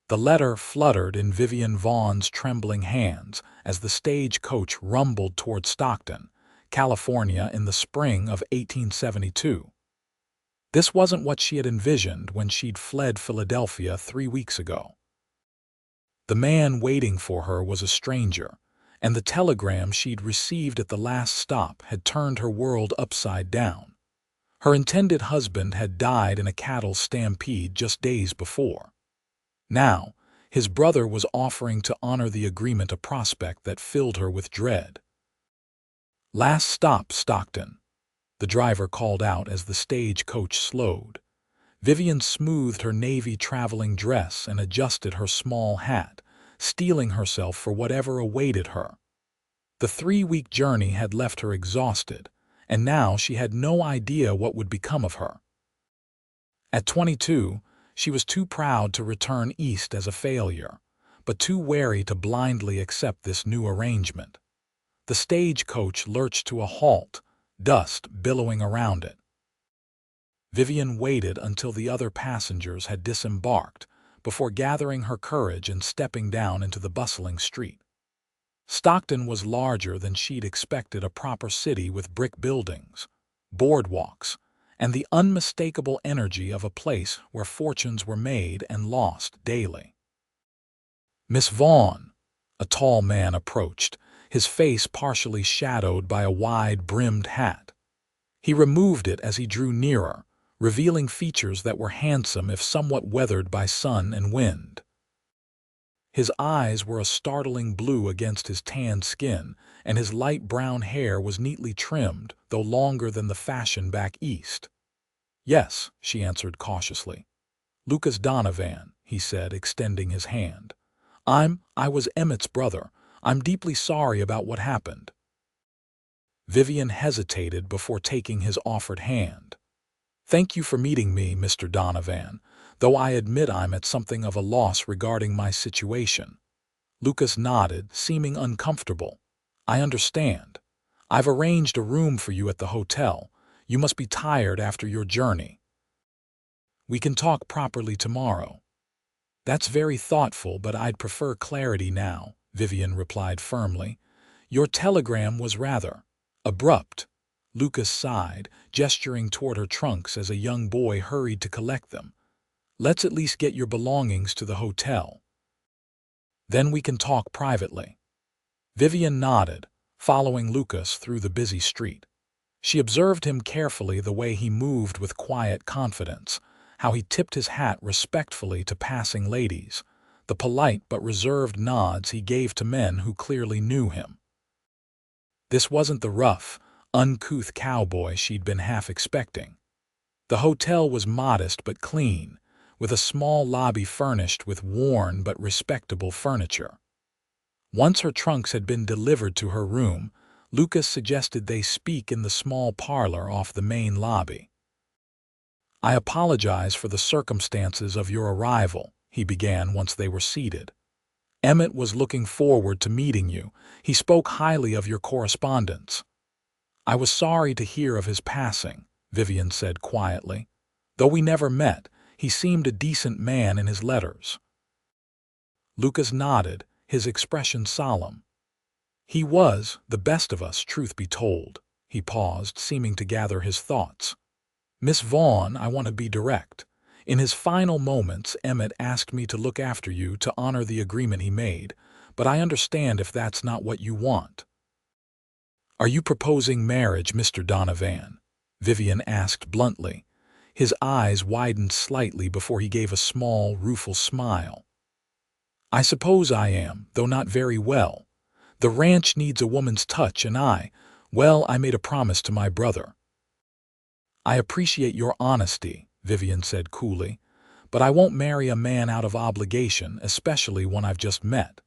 The letter fluttered in Vivian Vaughan's trembling hands as the stagecoach rumbled toward Stockton, California in the spring of 1872. This wasn't what she had envisioned when she'd fled Philadelphia 3 weeks ago. The man waiting for her was a stranger, and the telegram she'd received at the last stop had turned her world upside down. Her intended husband had died in a cattle stampede just days before. Now, his brother was offering to honor the agreement, a prospect that filled her with dread. "Last stop, Stockton," the driver called out as the stagecoach slowed. Vivian smoothed her navy traveling dress and adjusted her small hat, steeling herself for whatever awaited her. The 3-week journey had left her exhausted, and now she had no idea what would become of her. At 22, she was too proud to return east as a failure, but too wary to blindly accept this new arrangement. The stagecoach lurched to a halt, dust billowing around it. Vivian waited until the other passengers had disembarked before gathering her courage and stepping down into the bustling street. Stockton was larger than she'd expected, a proper city with brick buildings, boardwalks, and the unmistakable energy of a place where fortunes were made and lost daily. "Miss Vaughan," a tall man approached, his face partially shadowed by a wide-brimmed hat. He removed it as he drew nearer, revealing features that were handsome if somewhat weathered by sun and wind. His eyes were a startling blue against his tanned skin, and his light brown hair was neatly trimmed, though longer than the fashion back east. "Yes," she answered cautiously. "Lucas Donovan," he said, extending his hand. I was Emmett's brother. I'm deeply sorry about what happened." Vivian hesitated before taking his offered hand. "Thank you for meeting me, Mr. Donovan, though I admit I'm at something of a loss regarding my situation." Lucas nodded, seeming uncomfortable. "I understand. I've arranged a room for you at the hotel. You must be tired after your journey. We can talk properly tomorrow." "That's very thoughtful, but I'd prefer clarity now," Vivian replied firmly. "Your telegram was rather abrupt." Lucas sighed, gesturing toward her trunks as a young boy hurried to collect them. "Let's at least get your belongings to the hotel. Then we can talk privately." Vivian nodded, following Lucas through the busy street. She observed him carefully, the way he moved with quiet confidence, how he tipped his hat respectfully to passing ladies, the polite but reserved nods he gave to men who clearly knew him. This wasn't the rough, uncouth cowboy she'd been half expecting. The hotel was modest but clean, with a small lobby furnished with worn but respectable furniture. Once her trunks had been delivered to her room, Lucas suggested they speak in the small parlor off the main lobby. "I apologize for the circumstances of your arrival," he began once they were seated. "Emmett was looking forward to meeting you. He spoke highly of your correspondence." "I was sorry to hear of his passing," Vivian said quietly. "Though we never met, he seemed a decent man in his letters." Lucas nodded, his expression solemn. "He was the best of us, truth be told." He paused, seeming to gather his thoughts. "Miss Vaughan, I want to be direct. In his final moments, Emmett asked me to look after you to honor the agreement he made, but I understand if that's not what you want." "Are you proposing marriage, Mr. Donovan?" Vivian asked bluntly. His eyes widened slightly before he gave a small, rueful smile. "I suppose I am, though not very well. The ranch needs a woman's touch, and I made a promise to my brother." "I appreciate your honesty," Vivian said coolly, "but I won't marry a man out of obligation, especially one I've just met.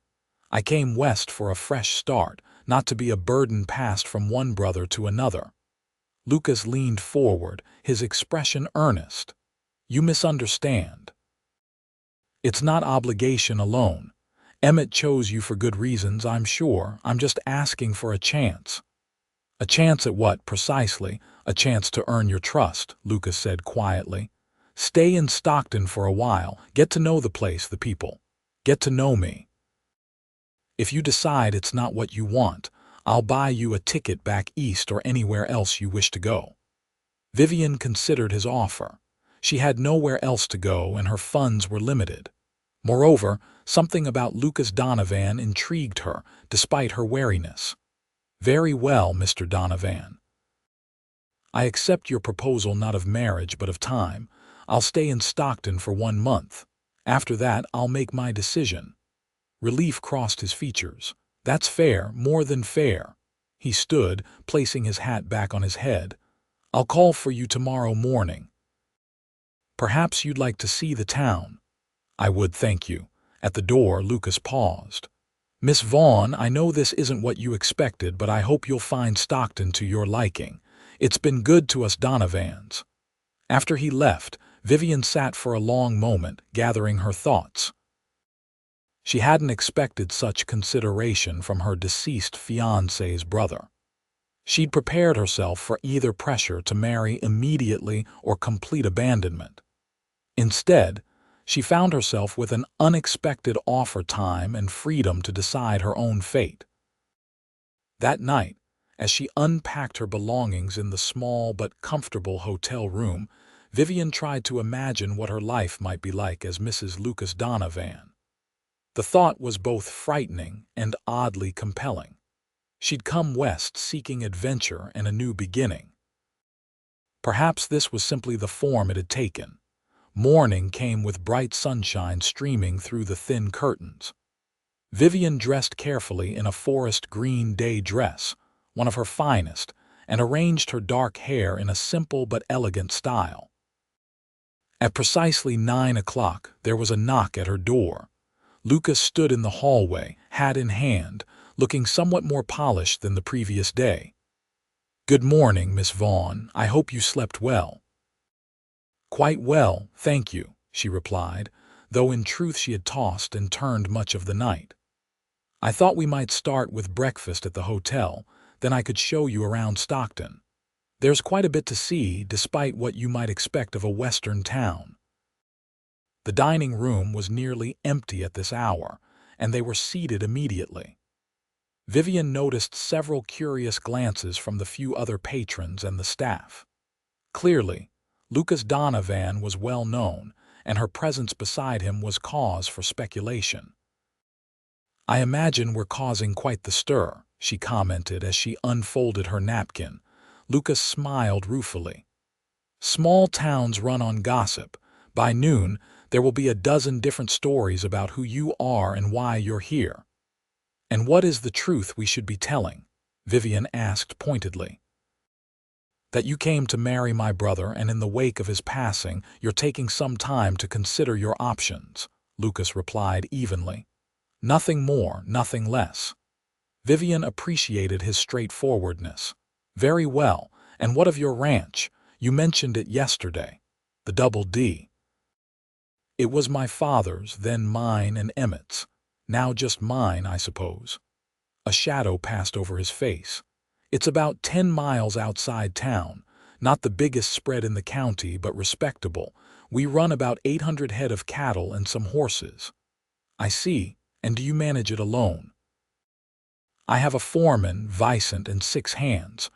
I came west for a fresh start, not to be a burden passed from one brother to another." Lucas leaned forward, his expression earnest. "You misunderstand. It's not obligation alone. Emmett chose you for good reasons, I'm sure. I'm just asking for a chance." "A chance at what, precisely?" "A chance to earn your trust," Lucas said quietly. "Stay in Stockton for a while, get to know the place, the people. Get to know me. If you decide it's not what you want, I'll buy you a ticket back east or anywhere else you wish to go." Vivian considered his offer. She had nowhere else to go and her funds were limited. Moreover, something about Lucas Donovan intrigued her, despite her wariness. "Very well, Mr. Donovan. I accept your proposal not of marriage but of time. I'll stay in Stockton for 1 month. After that, I'll make my decision." Relief crossed his features. "That's fair, more than fair." He stood, placing his hat back on his head. "I'll call for you tomorrow morning. Perhaps you'd like to see the town." "I would, thank you." At the door, Lucas paused. "Miss Vaughan, I know this isn't what you expected, but I hope you'll find Stockton to your liking. It's been good to us Donovans." After he left, Vivian sat for a long moment, gathering her thoughts. She hadn't expected such consideration from her deceased fiancé's brother. She'd prepared herself for either pressure to marry immediately or complete abandonment. Instead, she found herself with an unexpected offer time and freedom to decide her own fate. That night, as she unpacked her belongings in the small but comfortable hotel room, Vivian tried to imagine what her life might be like as Mrs. Lucas Donovan. The thought was both frightening and oddly compelling. She'd come west seeking adventure and a new beginning. Perhaps this was simply the form it had taken. Morning came with bright sunshine streaming through the thin curtains. Vivian dressed carefully in a forest green day dress, one of her finest, and arranged her dark hair in a simple but elegant style. At precisely 9 o'clock, there was a knock at her door. Lucas stood in the hallway, hat in hand, looking somewhat more polished than the previous day. "Good morning, Miss Vaughan. I hope you slept well." "Quite well, thank you," she replied, though in truth she had tossed and turned much of the night. "I thought we might start with breakfast at the hotel, then I could show you around Stockton. There's quite a bit to see, despite what you might expect of a western town." The dining room was nearly empty at this hour, and they were seated immediately. Vivian noticed several curious glances from the few other patrons and the staff. Clearly, Lucas Donovan was well known, and her presence beside him was cause for speculation. "I imagine we're causing quite the stir," she commented as she unfolded her napkin. Lucas smiled ruefully. "Small towns run on gossip. By noon, there will be a dozen different stories about who you are and why you're here." "And what is the truth we should be telling?" Vivian asked pointedly. "That you came to marry my brother, and in the wake of his passing, you're taking some time to consider your options," Lucas replied evenly. Nothing more, nothing less. Vivian appreciated his straightforwardness. "Very well, and what of your ranch? You mentioned it yesterday. The Double D." "It was my father's, then mine and Emmett's. Now just mine, I suppose." A shadow passed over his face. "It's about 10 miles outside town. Not the biggest spread in the county, but respectable. We run about 800 head of cattle and some horses." "I see. And do you manage it alone?" "I have a foreman, Vicent, and 6 hands.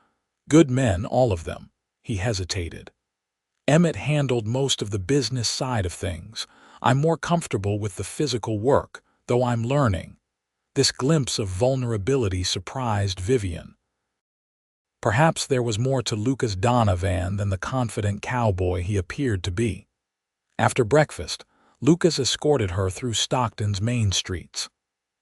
Good men, all of them." He hesitated. "Emmett handled most of the business side of things. I'm more comfortable with the physical work, though I'm learning." This glimpse of vulnerability surprised Vivian. Perhaps there was more to Lucas Donovan than the confident cowboy he appeared to be. After breakfast, Lucas escorted her through Stockton's main streets.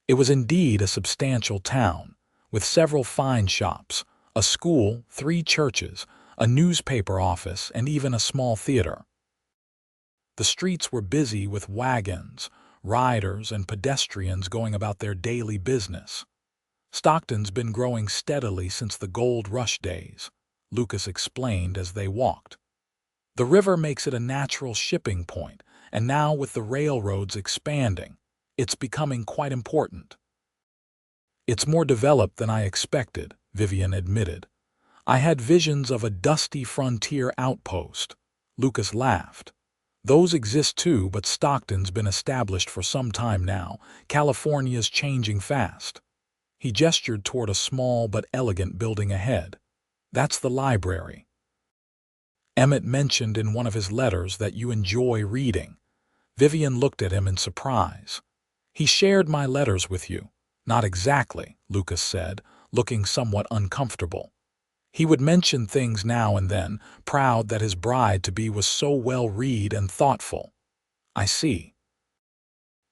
It was indeed a substantial town, with several fine shops, a school, 3 churches, a newspaper office, and even a small theater. The streets were busy with wagons, riders, and pedestrians going about their daily business. "Stockton's been growing steadily since the gold rush days," Lucas explained as they walked. "The river makes it a natural shipping point, and now with the railroads expanding, it's becoming quite important." "It's more developed than I expected," Vivian admitted. "I had visions of a dusty frontier outpost." Lucas laughed. Those exist too, but Stockton's been established for some time now. California's changing fast. He gestured toward a small but elegant building ahead. That's the library. Emmett mentioned in one of his letters that you enjoy reading. Vivian looked at him in surprise. He shared my letters with you. Not exactly, Lucas said, looking somewhat uncomfortable. He would mention things now and then, proud that his bride-to-be was so well-read and thoughtful. I see.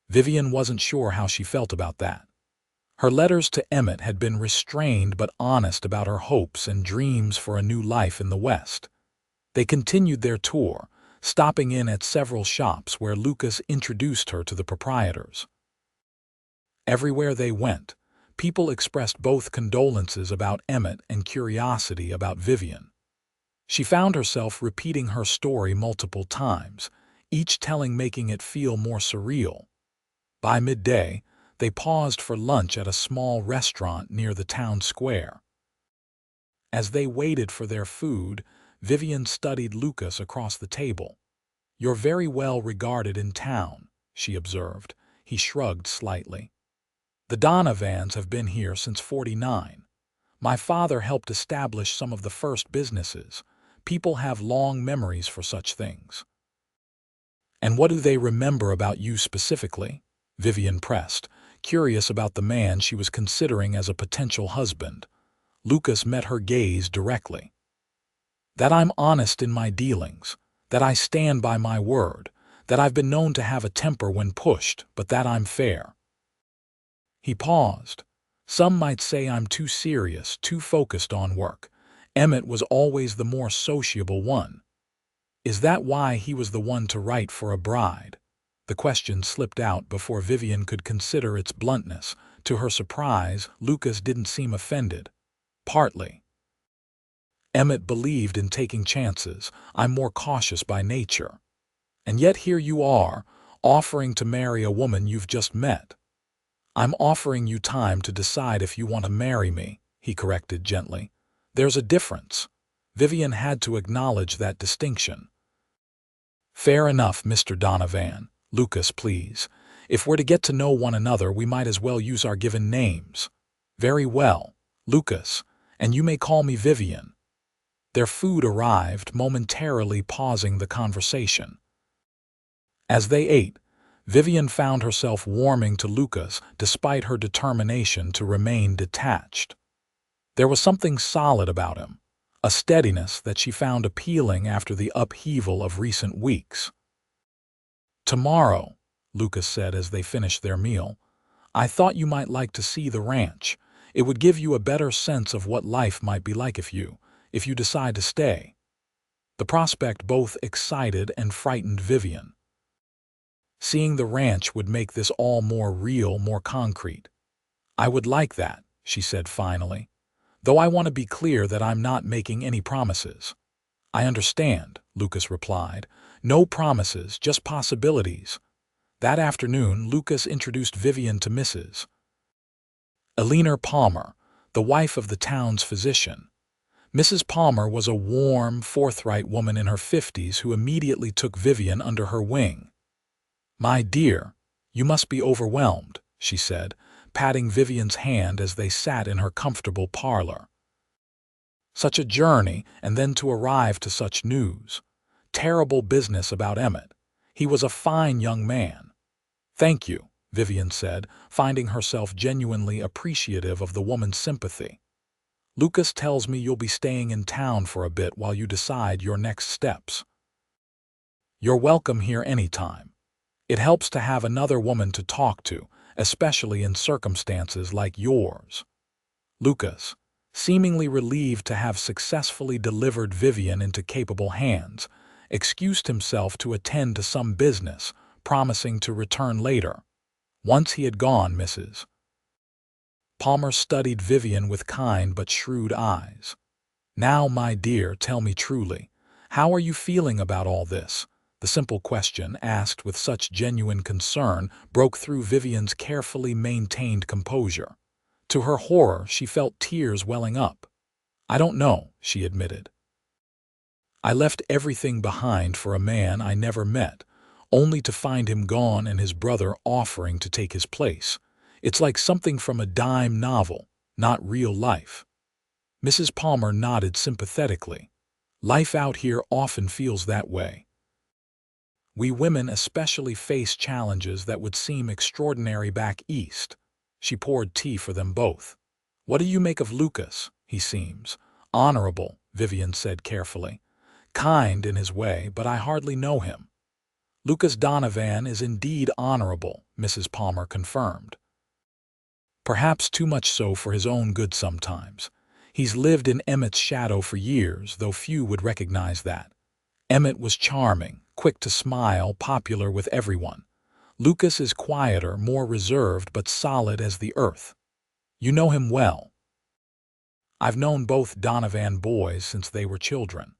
Vivian wasn't sure how she felt about that. Her letters to Emmett had been restrained but honest about her hopes and dreams for a new life in the West. They continued their tour, stopping in at several shops where Lucas introduced her to the proprietors. Everywhere they went, people expressed both condolences about Emmett and curiosity about Vivian. She found herself repeating her story multiple times, each telling making it feel more surreal. By midday, they paused for lunch at a small restaurant near the town square. As they waited for their food, Vivian studied Lucas across the table. "You're very well regarded in town," she observed. He shrugged slightly. "The Donovans have been here since '49. My father helped establish some of the first businesses. People have long memories for such things." "And what do they remember about you specifically?" Vivian pressed, curious about the man she was considering as a potential husband. Lucas met her gaze directly. "That I'm honest in my dealings, that I stand by my word, that I've been known to have a temper when pushed, but that I'm fair." He paused. "Some might say I'm too serious, too focused on work. Emmett was always the more sociable one. Is that why he was the one to write for a bride?" The question slipped out before Vivian could consider its bluntness. To her surprise, Lucas didn't seem offended. "Partly. Emmett believed in taking chances. I'm more cautious by nature. And yet here you are, offering to marry a woman you've just met." "I'm offering you time to decide if you want to marry me," he corrected gently. "There's a difference." Vivian had to acknowledge that distinction. "Fair enough, Mr. Donovan. Lucas, please. If we're to get to know one another, we might as well use our given names." "Very well, Lucas, and you may call me Vivian." Their food arrived, momentarily pausing the conversation. As they ate, Vivian found herself warming to Lucas despite her determination to remain detached. There was something solid about him, a steadiness that she found appealing after the upheaval of recent weeks. "Tomorrow," Lucas said as they finished their meal, "I thought you might like to see the ranch. It would give you a better sense of what life might be like if you decide to stay." The prospect both excited and frightened Vivian. Seeing the ranch would make this all more real, more concrete. "I would like that," she said finally, "though I want to be clear that I'm not making any promises." "I understand," Lucas replied. "No promises, just possibilities." That afternoon, Lucas introduced Vivian to Mrs. Eleanor Palmer, the wife of the town's physician. Mrs. Palmer was a warm, forthright woman in her 50s who immediately took Vivian under her wing. "My dear, you must be overwhelmed," she said, patting Vivian's hand as they sat in her comfortable parlor. "Such a journey, and then to arrive to such news. Terrible business about Emmett. He was a fine young man." "Thank you," Vivian said, finding herself genuinely appreciative of the woman's sympathy. "Lucas tells me you'll be staying in town for a bit while you decide your next steps." "You're welcome here anytime. It helps to have another woman to talk to, especially in circumstances like yours." Lucas, seemingly relieved to have successfully delivered Vivian into capable hands, excused himself to attend to some business, promising to return later. Once he had gone, Mrs. Palmer studied Vivian with kind but shrewd eyes. "Now, my dear, tell me truly, how are you feeling about all this?" The simple question, asked with such genuine concern, broke through Vivian's carefully maintained composure. To her horror, she felt tears welling up. "I don't know," she admitted. I left everything behind for a man I never met, only to find him gone and his brother offering to take his place. It's like something from a dime novel, not real life." Mrs. Palmer nodded sympathetically. "Life out here often feels that way. We women especially face challenges that would seem extraordinary back east." She poured tea for them both. "What do you make of Lucas? He seems honorable," Vivian said carefully. "Kind in his way, but I hardly know him." "Lucas Donovan is indeed honorable," Mrs. Palmer confirmed. "Perhaps too much so for his own good sometimes. He's lived in Emmett's shadow for years, though few would recognize that. Emmett was charming, quick to smile, popular with everyone. Lucas is quieter, more reserved, but solid as the earth. You know him well." "I've known both Donovan boys since they were children.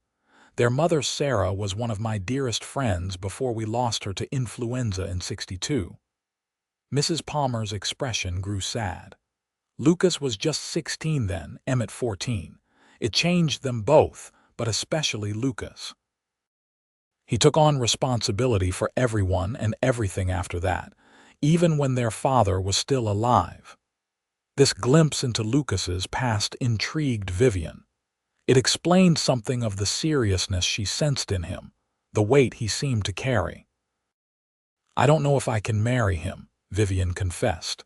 Their mother, Sarah, was one of my dearest friends before we lost her to influenza in '62. Mrs. Palmer's expression grew sad. "Lucas was just 16 then, Emmett 14. It changed them both, but especially Lucas. He took on responsibility for everyone and everything after that, even when their father was still alive." This glimpse into Lucas's past intrigued Vivian. It explained something of the seriousness she sensed in him, the weight he seemed to carry. "I don't know if I can marry him," Vivian confessed.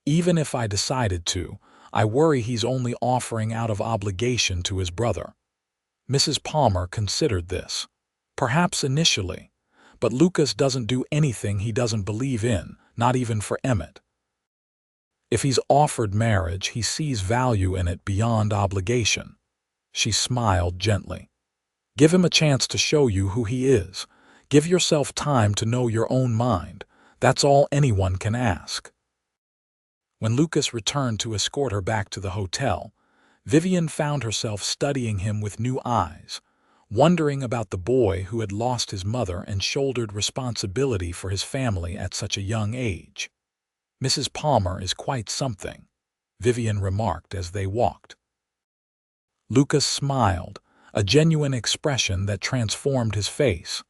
"Even if I decided to, I worry he's only offering out of obligation to his brother." Mrs. Palmer considered this. "Perhaps initially, but Lucas doesn't do anything he doesn't believe in, not even for Emmett. If he's offered marriage, he sees value in it beyond obligation." She smiled gently. "Give him a chance to show you who he is. Give yourself time to know your own mind. That's all anyone can ask." When Lucas returned to escort her back to the hotel, Vivian found herself studying him with new eyes, wondering about the boy who had lost his mother and shouldered responsibility for his family at such a young age. "Mrs. Palmer is quite something," Vivian remarked as they walked. Lucas smiled, a genuine expression that transformed his face.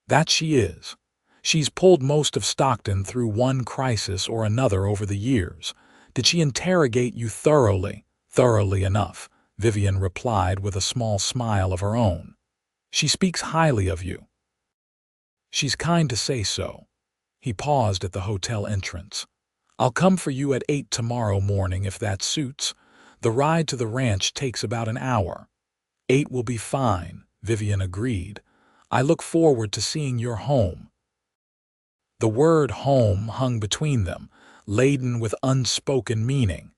"That she is. She's pulled most of Stockton through one crisis or another over the years. Did she interrogate you thoroughly?" "Thoroughly enough," Vivian replied with a small smile of her own. "She speaks highly of you." "She's kind to say so." He paused at the hotel entrance. "I'll come for you at 8 tomorrow morning if that suits. The ride to the ranch takes about an hour." "8 will be fine," Vivian agreed. "I look forward to seeing your home." The word home hung between them, laden with unspoken meaning.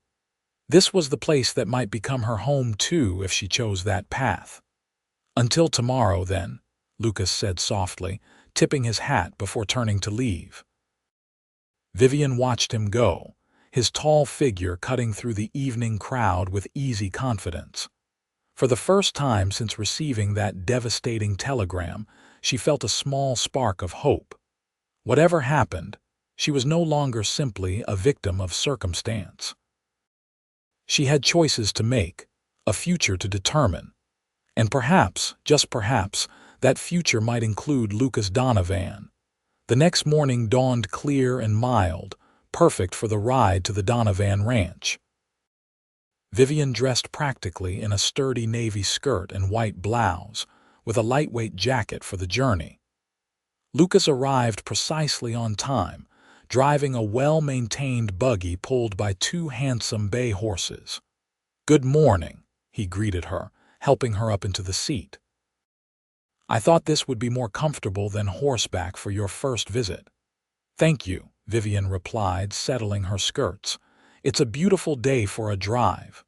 This was the place that might become her home too if she chose that path. "Until tomorrow, then," Lucas said softly, tipping his hat before turning to leave. Vivian watched him go, his tall figure cutting through the evening crowd with easy confidence. For the first time since receiving that devastating telegram, she felt a small spark of hope. Whatever happened, she was no longer simply a victim of circumstance. She had choices to make, a future to determine. And perhaps, just perhaps, that future might include Lucas Donovan. The next morning dawned clear and mild, perfect for the ride to the Donovan ranch. Vivian dressed practically in a sturdy navy skirt and white blouse, with a lightweight jacket for the journey. Lucas arrived precisely on time, driving a well-maintained buggy pulled by 2 handsome bay horses. "Good morning," he greeted her, helping her up into the seat. "I thought this would be more comfortable than horseback for your first visit." "Thank you," Vivian replied, settling her skirts. "It's a beautiful day for a drive."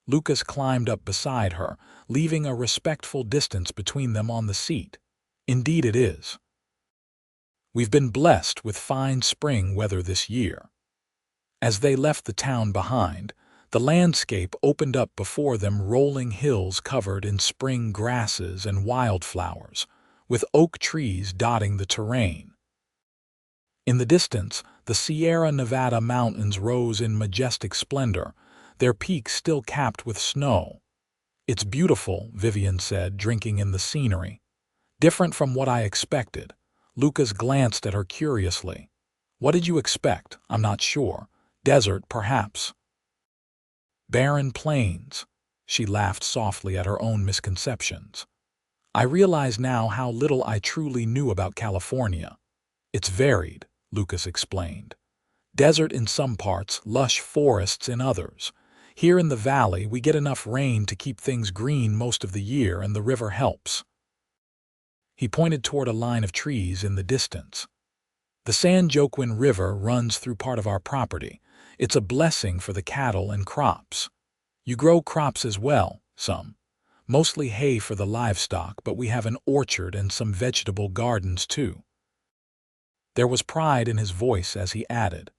Lucas climbed up beside her, leaving a respectful distance between them on the seat. "Indeed it is. We've been blessed with fine spring weather this year." As they left the town behind, the landscape opened up before them, rolling hills covered in spring grasses and wildflowers, with oak trees dotting the terrain. In the distance, the Sierra Nevada mountains rose in majestic splendor, their peaks still capped with snow. It's beautiful, Vivian said, drinking in the scenery. Different from what I expected. Lucas glanced at her curiously. What did you expect? I'm not sure. Desert, perhaps. Barren plains. She laughed softly at her own misconceptions. I realize now how little I truly knew about California. It's varied, Lucas explained. Desert in some parts, lush forests in others. Here in the valley, we get enough rain to keep things green most of the year, and the river helps. He pointed toward a line of trees in the distance. The San Joaquin River runs through part of our property. It's a blessing for the cattle and crops. You grow crops as well, some. Mostly hay for the livestock, but we have an orchard and some vegetable gardens too. There was pride in his voice as he added,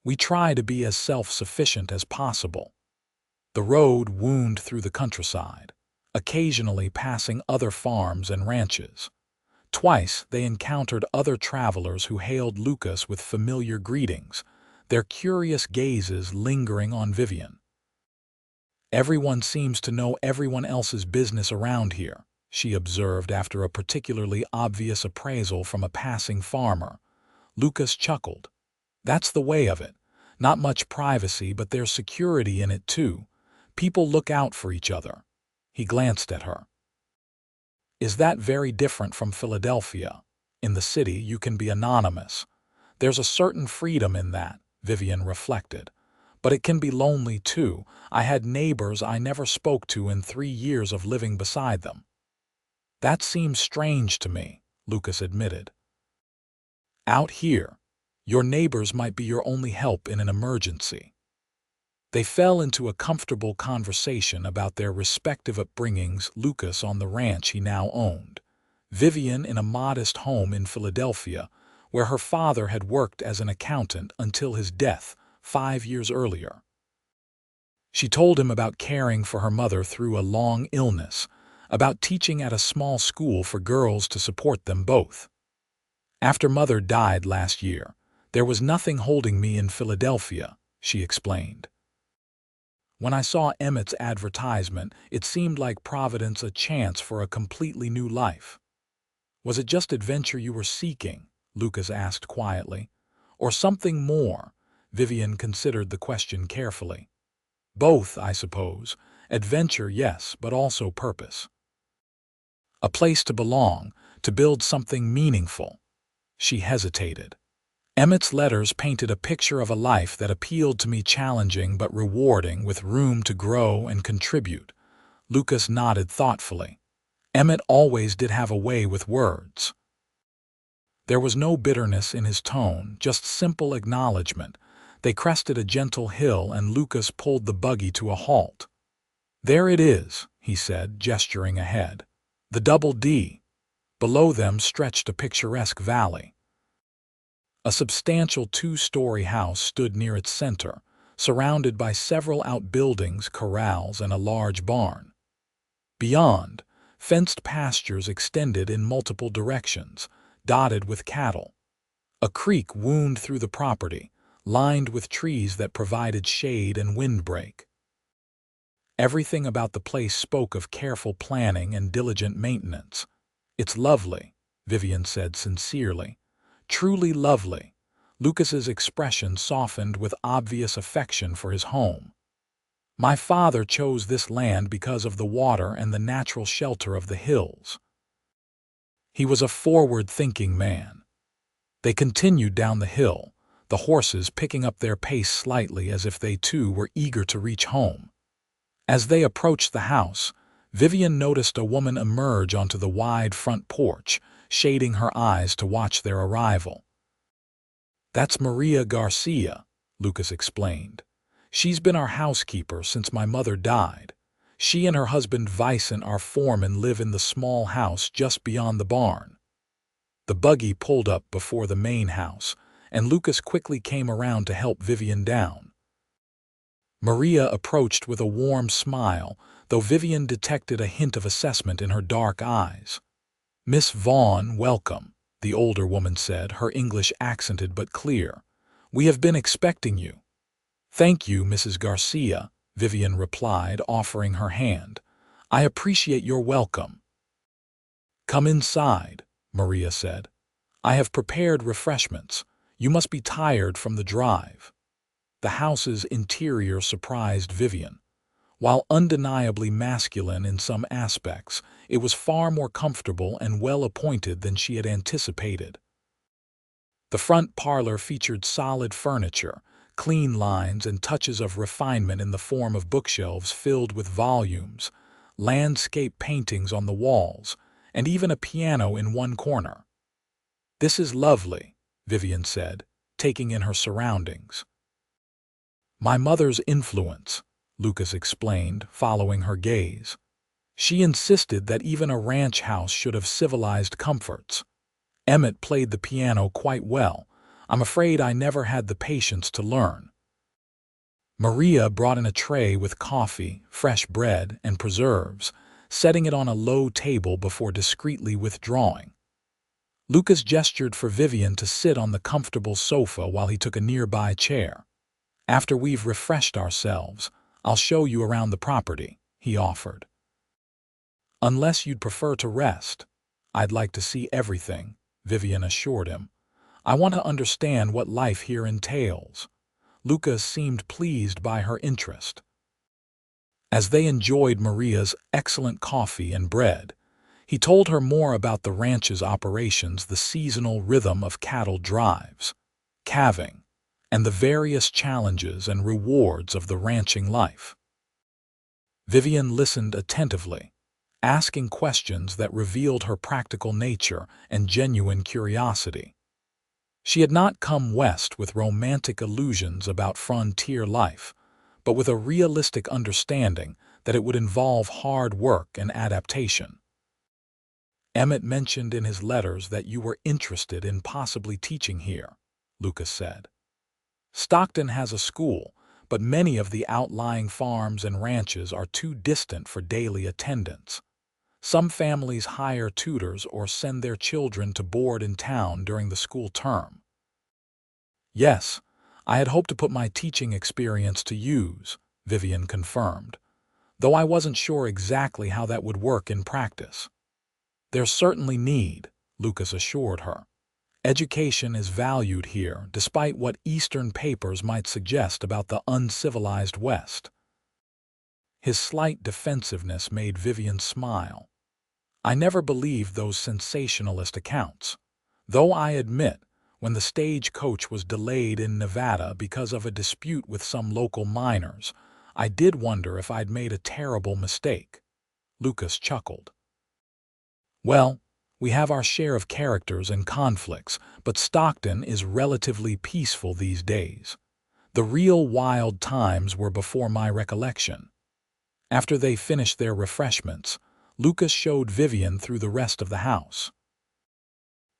we try to be as self-sufficient as possible. The road wound through the countryside, occasionally passing other farms and ranches. Twice they encountered other travelers who hailed Lucas with familiar greetings, their curious gazes lingering on Vivian. Everyone seems to know everyone else's business around here, she observed after a particularly obvious appraisal from a passing farmer. Lucas chuckled. That's the way of it. Not much privacy, but there's security in it too. People look out for each other. He glanced at her. Is that very different from Philadelphia? In the city, you can be anonymous. There's a certain freedom in that, Vivian reflected. But it can be lonely too. I had neighbors I never spoke to in 3 years of living beside them. That seems strange to me, Lucas admitted. Out here, your neighbors might be your only help in an emergency. They fell into a comfortable conversation about their respective upbringings, Lucas on the ranch he now owned, Vivian in a modest home in Philadelphia, where her father had worked as an accountant until his death 5 years earlier. She told him about caring for her mother through a long illness, about teaching at a small school for girls to support them both. After Mother died last year, there was nothing holding me in Philadelphia, she explained. When I saw Emmett's advertisement, it seemed like Providence a chance for a completely new life. Was it just adventure you were seeking? Lucas asked quietly. Or something more? Vivian considered the question carefully. Both, I suppose. Adventure, yes, but also purpose. A place to belong, to build something meaningful. She hesitated. Emmett's letters painted a picture of a life that appealed to me, challenging but rewarding, with room to grow and contribute. Lucas nodded thoughtfully. Emmett always did have a way with words. There was no bitterness in his tone, just simple acknowledgement. They crested a gentle hill and Lucas pulled the buggy to a halt. There it is, he said, gesturing ahead. The Double D. Below them stretched a picturesque valley. A substantial 2-story house stood near its center, surrounded by several outbuildings, corrals, and a large barn. Beyond, fenced pastures extended in multiple directions, dotted with cattle. A creek wound through the property, lined with trees that provided shade and windbreak. Everything about the place spoke of careful planning and diligent maintenance. It's lovely, Vivian said sincerely. Truly lovely. Lucas's expression softened with obvious affection for his home. My father chose this land because of the water and the natural shelter of the hills. He was a forward-thinking man. They continued down the hill, the horses picking up their pace slightly as if they too were eager to reach home. As they approached the house, Vivian noticed a woman emerge onto the wide front porch, shading her eyes to watch their arrival. That's Maria Garcia, Lucas explained. She's been our housekeeper since my mother died. She and her husband Vicent, our foreman, live in the small house just beyond the barn. The buggy pulled up before the main house, and Lucas quickly came around to help Vivian down. Maria approached with a warm smile, though Vivian detected a hint of assessment in her dark eyes. Miss Vaughan, welcome, the older woman said, her English accented but clear. We have been expecting you. Thank you, Mrs. Garcia, Vivian replied, offering her hand. I appreciate your welcome. Come inside, Maria said. I have prepared refreshments. You must be tired from the drive. The house's interior surprised Vivian. While undeniably masculine in some aspects, it was far more comfortable and well-appointed than she had anticipated. The front parlor featured solid furniture, clean lines, and touches of refinement in the form of bookshelves filled with volumes, landscape paintings on the walls, and even a piano in one corner. "This is lovely," Vivian said, taking in her surroundings. "My mother's influence," Lucas explained, following her gaze. "She insisted that even a ranch house should have civilized comforts. Emmett played the piano quite well. I'm afraid I never had the patience to learn." Maria brought in a tray with coffee, fresh bread, and preserves, setting it on a low table before discreetly withdrawing. Lucas gestured for Vivian to sit on the comfortable sofa while he took a nearby chair. "After we've refreshed ourselves, I'll show you around the property," he offered. "Unless you'd prefer to rest, I'd like to see everything," Vivian assured him. "I want to understand what life here entails." Lucas seemed pleased by her interest. As they enjoyed Maria's excellent coffee and bread, he told her more about the ranch's operations, the seasonal rhythm of cattle drives, calving, and the various challenges and rewards of the ranching life. Vivian listened attentively, asking questions that revealed her practical nature and genuine curiosity. She had not come west with romantic illusions about frontier life, but with a realistic understanding that it would involve hard work and adaptation. "Emmett mentioned in his letters that you were interested in possibly teaching here," Lucas said. "Stockton has a school, but many of the outlying farms and ranches are too distant for daily attendance. Some families hire tutors or send their children to board in town during the school term." "Yes, I had hoped to put my teaching experience to use," Vivian confirmed, "though I wasn't sure exactly how that would work in practice." "There's certainly need," Lucas assured her. "Education is valued here, despite what Eastern papers might suggest about the uncivilized West." His slight defensiveness made Vivian smile. "I never believed those sensationalist accounts, though I admit, when the stagecoach was delayed in Nevada because of a dispute with some local miners, I did wonder if I'd made a terrible mistake." Lucas chuckled. "Well, we have our share of characters and conflicts, but Stockton is relatively peaceful these days. The real wild times were before my recollection." After they finished their refreshments, Lucas showed Vivian through the rest of the house.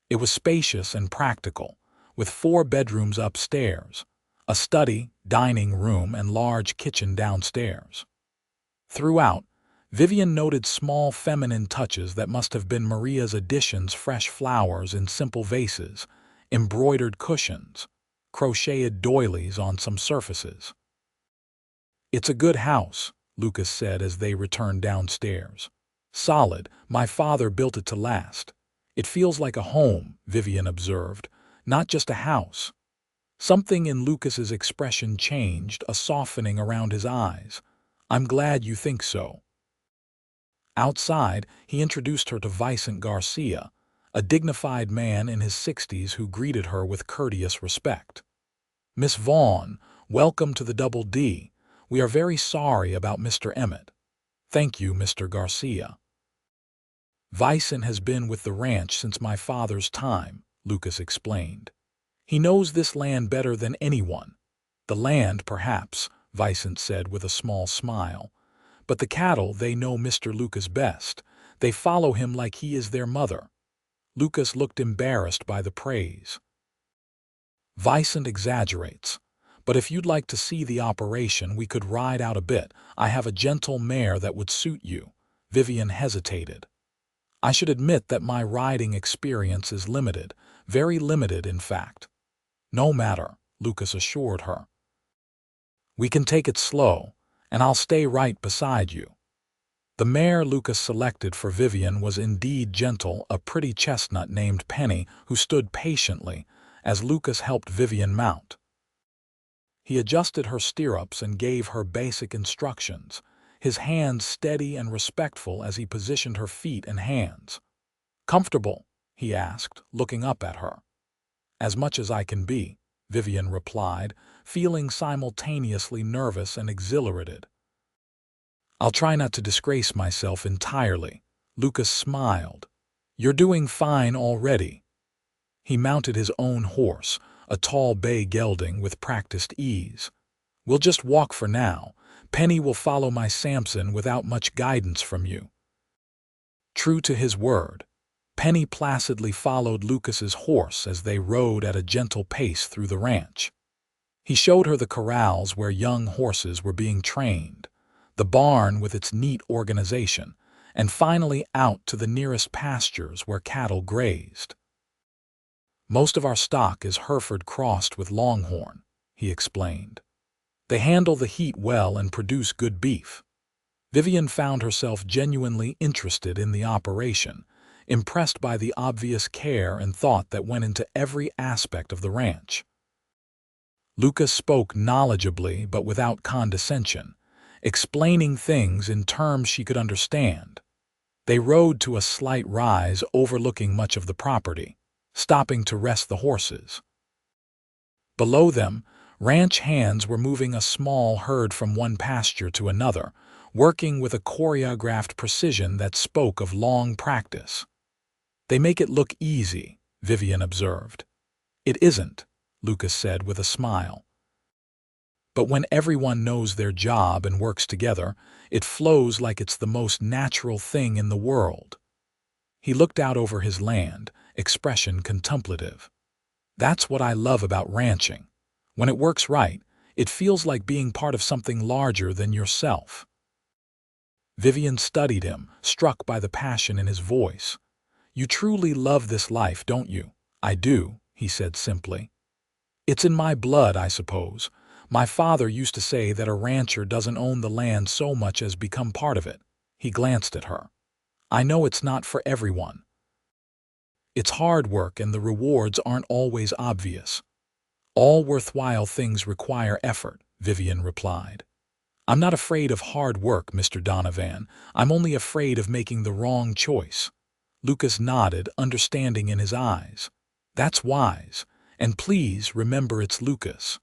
It was spacious and practical, with 4 bedrooms upstairs, a study, dining room, and large kitchen downstairs. Throughout, Vivian noted small feminine touches that must have been Maria's additions: fresh flowers in simple vases, embroidered cushions, crocheted doilies on some surfaces. "It's a good house," Lucas said as they returned downstairs. "Solid. My father built it to last." "It feels like a home," Vivian observed, "not just a house." Something in Lucas's expression changed, a softening around his eyes. "I'm glad you think so." Outside, he introduced her to Vicente Garcia, a dignified man in his 60s who greeted her with courteous respect. "Miss Vaughan, welcome to the Double D. We are very sorry about Mr. Emmett." "Thank you, Mr. Garcia." "Vicente has been with the ranch since my father's time," Lucas explained. "He knows this land better than anyone." "The land, perhaps," Vicente said with a small smile. "But the cattle, they know Mr. Lucas best. They follow him like he is their mother." Lucas looked embarrassed by the praise. "Vicente exaggerates. But if you'd like to see the operation, we could ride out a bit. I have a gentle mare that would suit you." Vivian hesitated. "I should admit that my riding experience is limited, very limited, in fact." "No matter," Lucas assured her. "We can take it slow, and I'll stay right beside you." The mare Lucas selected for Vivian was indeed gentle, a pretty chestnut named Penny, who stood patiently as Lucas helped Vivian mount. He adjusted her stirrups and gave her basic instructions, his hands steady and respectful as he positioned her feet and hands. "Comfortable?" he asked, looking up at her. "As much as I can be," Vivian replied, feeling simultaneously nervous and exhilarated. "I'll try not to disgrace myself entirely." Lucas smiled. "You're doing fine already." He mounted his own horse, a tall bay gelding with practiced ease. "We'll just walk for now. Penny will follow my Samson without much guidance from you." True to his word, Penny placidly followed Lucas's horse as they rode at a gentle pace through the ranch. He showed her the corrals where young horses were being trained, the barn with its neat organization, and finally out to the nearest pastures where cattle grazed. "Most of our stock is Hereford crossed with Longhorn," he explained. "They handle the heat well and produce good beef." Vivian found herself genuinely interested in the operation, impressed by the obvious care and thought that went into every aspect of the ranch. Lucas spoke knowledgeably but without condescension, explaining things in terms she could understand. They rode to a slight rise overlooking much of the property, stopping to rest the horses. Below them, ranch hands were moving a small herd from one pasture to another, working with a choreographed precision that spoke of long practice. "They make it look easy," Vivian observed. "It isn't," Lucas said with a smile. "But when everyone knows their job and works together, it flows like it's the most natural thing in the world." He looked out over his land, expression contemplative. "That's what I love about ranching. When it works right, it feels like being part of something larger than yourself." Vivian studied him, struck by the passion in his voice. "You truly love this life, don't you?" "I do," he said simply. "It's in my blood, I suppose. My father used to say that a rancher doesn't own the land so much as become part of it." He glanced at her. "I know it's not for everyone. It's hard work and the rewards aren't always obvious." "All worthwhile things require effort," Vivian replied. "I'm not afraid of hard work, Mr. Donovan. I'm only afraid of making the wrong choice." Lucas nodded, understanding in his eyes. "That's wise. And please remember it's Lucas."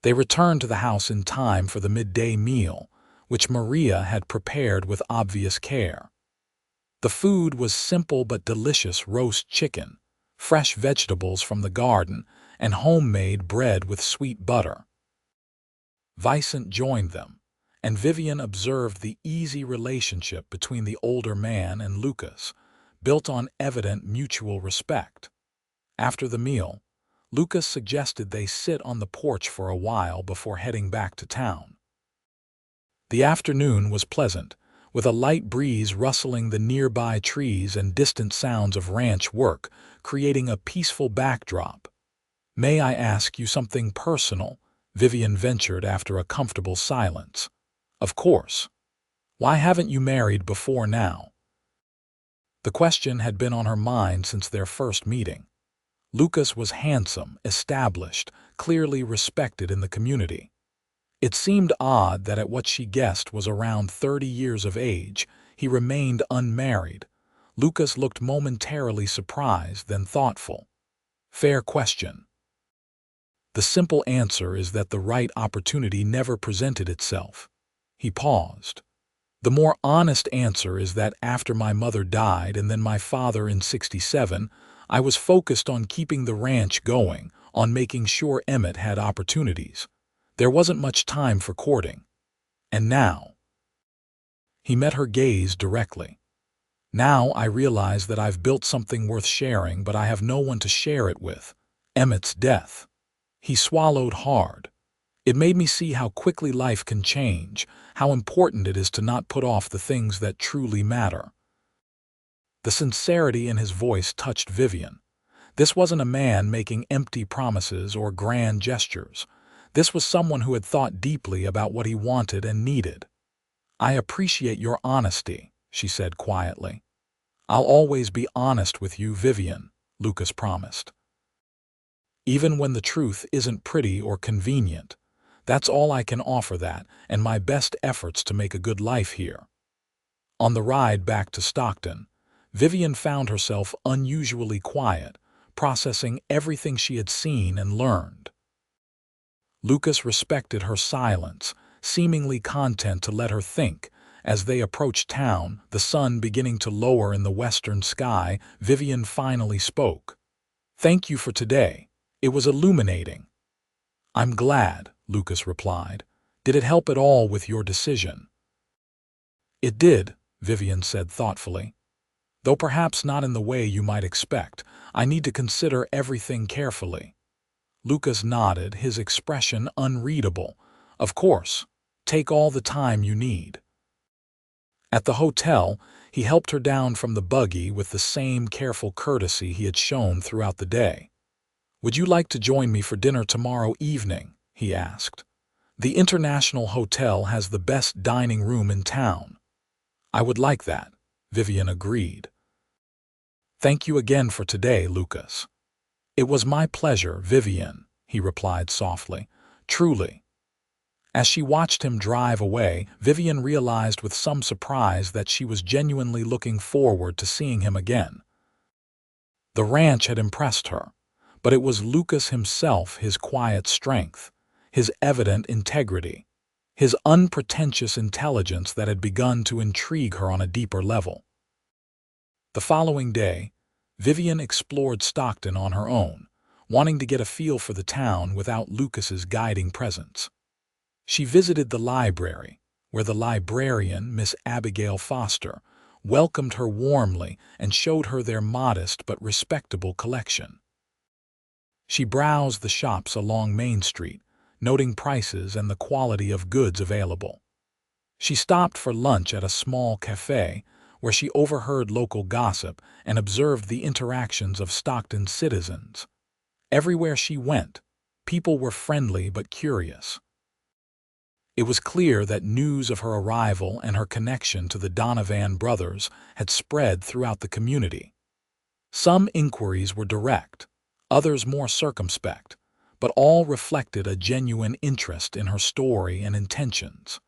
They returned to the house in time for the midday meal, which Maria had prepared with obvious care. The food was simple but delicious: roast chicken, fresh vegetables from the garden, and homemade bread with sweet butter. Vicent joined them, and Vivian observed the easy relationship between the older man and Lucas, built on evident mutual respect. After the meal, Lucas suggested they sit on the porch for a while before heading back to town. The afternoon was pleasant, with a light breeze rustling the nearby trees and distant sounds of ranch work, creating a peaceful backdrop. "May I ask you something personal?" Vivian ventured after a comfortable silence. "Of course. Why haven't you married before now?" The question had been on her mind since their first meeting. Lucas was handsome, established, clearly respected in the community. It seemed odd that at what she guessed was around 30 years of age, he remained unmarried. Lucas looked momentarily surprised, then thoughtful. "Fair question. The simple answer is that the right opportunity never presented itself." He paused. "The more honest answer is that after my mother died and then my father in '67, I was focused on keeping the ranch going, on making sure Emmett had opportunities. There wasn't much time for courting. And now—" He met her gaze directly. "Now I realize that I've built something worth sharing, but I have no one to share it with. Emmett's death." He swallowed hard. "It made me see how quickly life can change, how important it is to not put off the things that truly matter." The sincerity in his voice touched Vivian. This wasn't a man making empty promises or grand gestures. This was someone who had thought deeply about what he wanted and needed. "I appreciate your honesty," she said quietly. "I'll always be honest with you, Vivian," Lucas promised. "Even when the truth isn't pretty or convenient. That's all I can offer, that, and my best efforts to make a good life here." On the ride back to Stockton, Vivian found herself unusually quiet, processing everything she had seen and learned. Lucas respected her silence, seemingly content to let her think. As they approached town, the sun beginning to lower in the western sky, Vivian finally spoke. "Thank you for today. It was illuminating." "I'm glad," Lucas replied. "Did it help at all with your decision?" "It did," Vivian said thoughtfully. "Though perhaps not in the way you might expect. I need to consider everything carefully." Lucas nodded, his expression unreadable. "Of course. Take all the time you need." At the hotel, he helped her down from the buggy with the same careful courtesy he had shown throughout the day. "Would you like to join me for dinner tomorrow evening?" he asked. "The International Hotel has the best dining room in town." "I would like that," Vivian agreed. "Thank you again for today, Lucas." "It was my pleasure, Vivian," he replied softly. "Truly." As she watched him drive away, Vivian realized with some surprise that she was genuinely looking forward to seeing him again. The ranch had impressed her, but it was Lucas himself, his quiet strength, his evident integrity, his unpretentious intelligence that had begun to intrigue her on a deeper level. The following day, Vivian explored Stockton on her own, wanting to get a feel for the town without Lucas's guiding presence. She visited the library, where the librarian, Miss Abigail Foster, welcomed her warmly and showed her their modest but respectable collection. She browsed the shops along Main Street, noting prices and the quality of goods available. She stopped for lunch at a small cafe, where she overheard local gossip and observed the interactions of Stockton's citizens. Everywhere she went, people were friendly but curious. It was clear that news of her arrival and her connection to the Donovan brothers had spread throughout the community. Some inquiries were direct, others more circumspect, but all reflected a genuine interest in her story and intentions.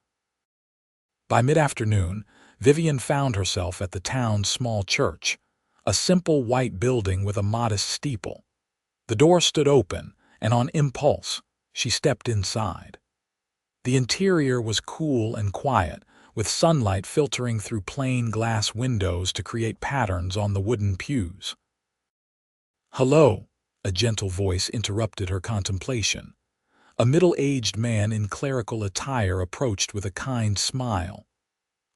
By mid-afternoon, Vivian found herself at the town's small church, a simple white building with a modest steeple. The door stood open, and on impulse, she stepped inside. The interior was cool and quiet, with sunlight filtering through plain glass windows to create patterns on the wooden pews. "Hello," a gentle voice interrupted her contemplation. A middle-aged man in clerical attire approached with a kind smile.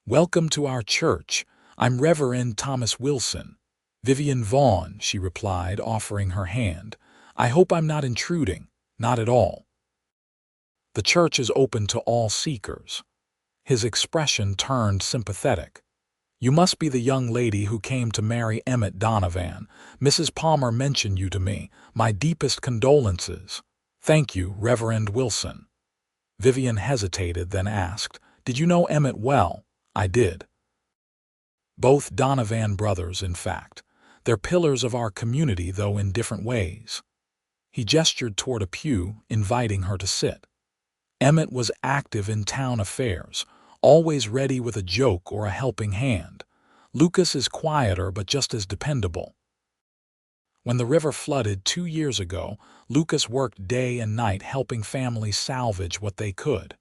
"Welcome to our church. I'm Reverend Thomas Wilson." "Vivian Vaughan," she replied, offering her hand. "I hope I'm not intruding." "Not at all. The church is open to all seekers." His expression turned sympathetic. "You must be the young lady who came to marry Emmett Donovan. Mrs. Palmer mentioned you to me. My deepest condolences." "Thank you, Reverend Wilson." Vivian hesitated, then asked, "Did you know Emmett well?" "I did. Both Donovan brothers, in fact. They're pillars of our community, though in different ways." He gestured toward a pew, inviting her to sit. Emmett was active in town affairs, always ready with a joke or a helping hand. Lucas is quieter but just as dependable. When the river flooded 2 years ago, Lucas worked day and night helping families salvage what they could.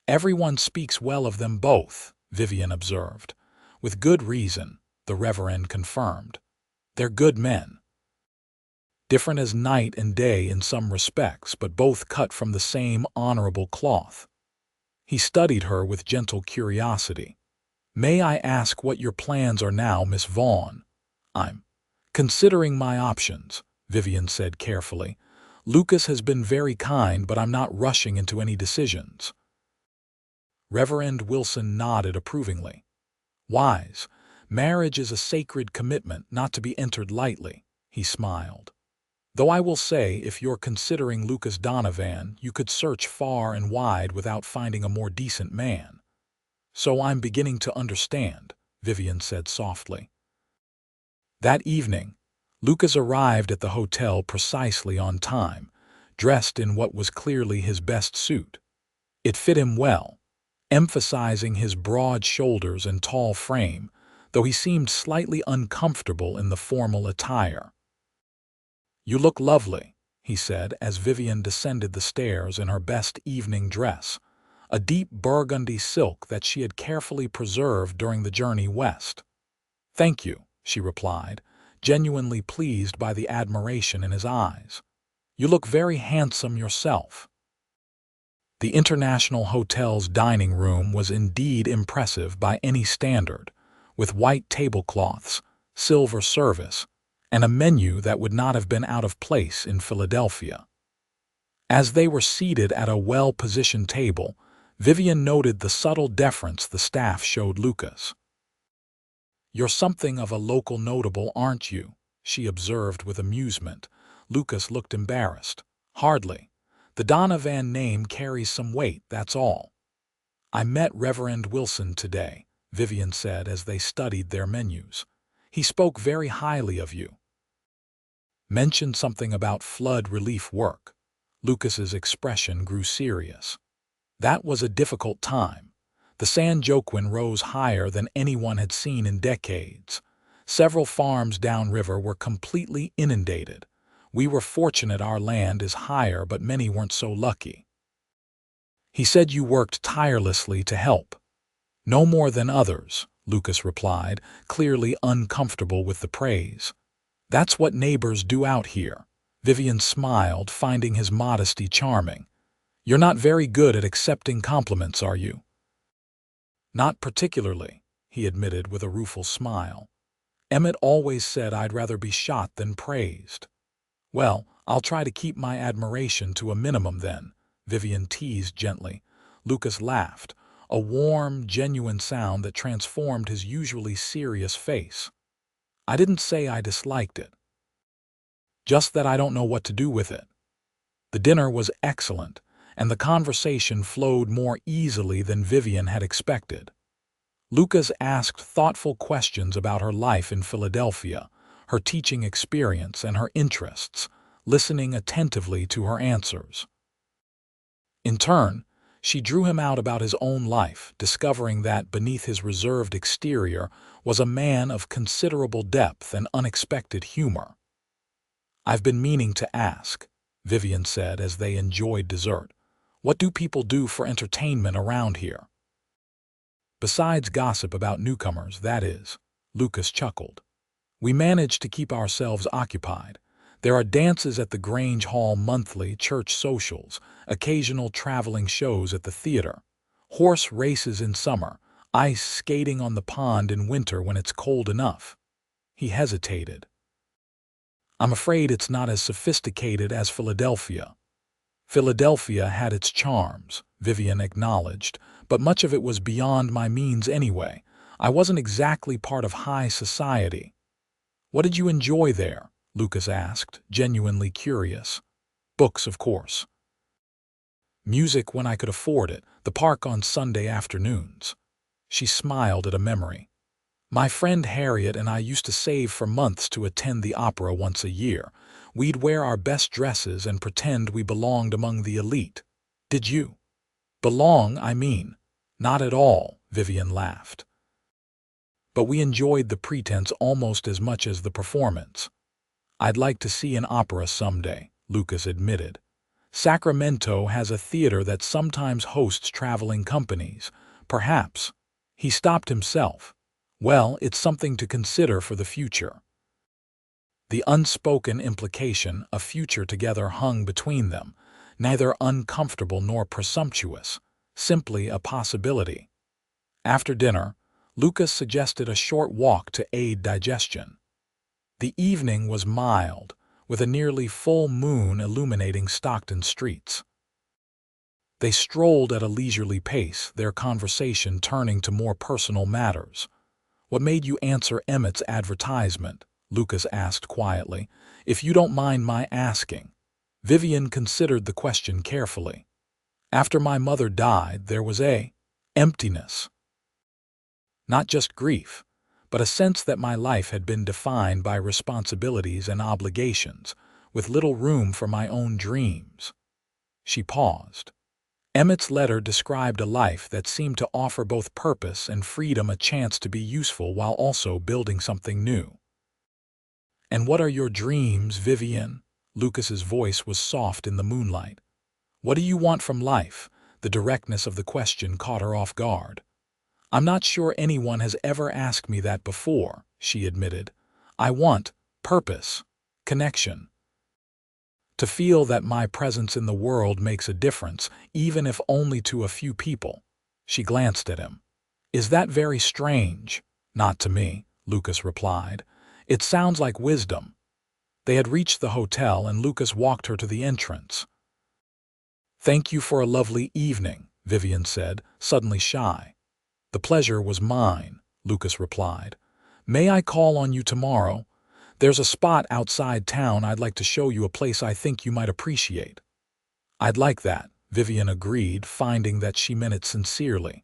"Everyone speaks well of them both," Vivian observed. "With good reason," the Reverend confirmed. "They're good men. Different as night and day in some respects, but both cut from the same honorable cloth." He studied her with gentle curiosity. "May I ask what your plans are now, Miss Vaughan?" "I'm considering my options," Vivian said carefully. "Lucas has been very kind, but I'm not rushing into any decisions." Reverend Wilson nodded approvingly. "Wise. Marriage is a sacred commitment not to be entered lightly," he smiled. "Though I will say, if you're considering Lucas Donovan, you could search far and wide without finding a more decent man." So I'm beginning to understand, Vivian said softly. That evening, Lucas arrived at the hotel precisely on time, dressed in what was clearly his best suit. It fit him well, emphasizing his broad shoulders and tall frame, though he seemed slightly uncomfortable in the formal attire. "You look lovely," he said as Vivian descended the stairs in her best evening dress, a deep burgundy silk that she had carefully preserved during the journey west. "Thank you," she replied, genuinely pleased by the admiration in his eyes. "You look very handsome yourself." The International Hotel's dining room was indeed impressive by any standard, with white tablecloths, silver service, and a menu that would not have been out of place in Philadelphia. As they were seated at a well-positioned table, Vivian noted the subtle deference the staff showed Lucas. "You're something of a local notable, aren't you?" she observed with amusement. Lucas looked embarrassed. "Hardly. The Donovan name carries some weight, that's all." "I met Reverend Wilson today," Vivian said as they studied their menus. "He spoke very highly of you." Mentioned something about flood relief work. Lucas's expression grew serious. That was a difficult time. The San Joaquin rose higher than anyone had seen in decades. Several farms downriver were completely inundated. We were fortunate our land is higher, but many weren't so lucky. "He said you worked tirelessly to help." "No more than others," Lucas replied, clearly uncomfortable with the praise. "That's what neighbors do out here." Vivian smiled, finding his modesty charming. "You're not very good at accepting compliments, are you?" "Not particularly," he admitted with a rueful smile. "Emmett always said I'd rather be shot than praised." "Well, I'll try to keep my admiration to a minimum then," Vivian teased gently. Lucas laughed, a warm, genuine sound that transformed his usually serious face. "I didn't say I disliked it. Just that I don't know what to do with it." The dinner was excellent, and the conversation flowed more easily than Vivian had expected. Lucas asked thoughtful questions about her life in Philadelphia, her teaching experience, and her interests, listening attentively to her answers. In turn, she drew him out about his own life, discovering that beneath his reserved exterior was a man of considerable depth and unexpected humor. "I've been meaning to ask," Vivian said as they enjoyed dessert. "What do people do for entertainment around here?" "Besides gossip about newcomers, that is," Lucas chuckled. "We manage to keep ourselves occupied. There are dances at the Grange Hall monthly, church socials, occasional traveling shows at the theater, horse races in summer, ice skating on the pond in winter when it's cold enough." He hesitated. "I'm afraid it's not as sophisticated as Philadelphia." "Philadelphia had its charms," Vivian acknowledged, "but much of it was beyond my means anyway. I wasn't exactly part of high society." "What did you enjoy there?" Lucas asked, genuinely curious. "Books, of course." "Music when I could afford it, the park on Sunday afternoons." She smiled at a memory. "My friend Harriet and I used to save for months to attend the opera once a year. We'd wear our best dresses and pretend we belonged among the elite." "Did you?" "Belong, I mean." "Not at all," Vivian laughed. "But we enjoyed the pretense almost as much as the performance." "I'd like to see an opera someday," Lucas admitted. "Sacramento has a theater that sometimes hosts traveling companies. Perhaps." He stopped himself. "Well, it's something to consider for the future." The unspoken implication, a future together, hung between them, neither uncomfortable nor presumptuous, simply a possibility. After dinner, Lucas suggested a short walk to aid digestion. The evening was mild, with a nearly full moon illuminating Stockton streets. They strolled at a leisurely pace, their conversation turning to more personal matters. "What made you answer Emmett's advertisement?" Lucas asked quietly. "If you don't mind my asking." Vivian considered the question carefully. "After my mother died, there was a emptiness." Not just grief, but a sense that my life had been defined by responsibilities and obligations, with little room for my own dreams. She paused. Emmett's letter described a life that seemed to offer both purpose and freedom, a chance to be useful while also building something new. "And what are your dreams, Vivian?" Lucas's voice was soft in the moonlight. "What do you want from life?" The directness of the question caught her off guard. "I'm not sure anyone has ever asked me that before," she admitted. "I want purpose, connection. To feel that my presence in the world makes a difference, even if only to a few people." She glanced at him. "Is that very strange?" "Not to me," Lucas replied. "It sounds like wisdom." They had reached the hotel and Lucas walked her to the entrance. "Thank you for a lovely evening," Vivian said, suddenly shy. "The pleasure was mine," Lucas replied. "May I call on you tomorrow? There's a spot outside town I'd like to show you, a place I think you might appreciate." "I'd like that," Vivian agreed, finding that she meant it sincerely.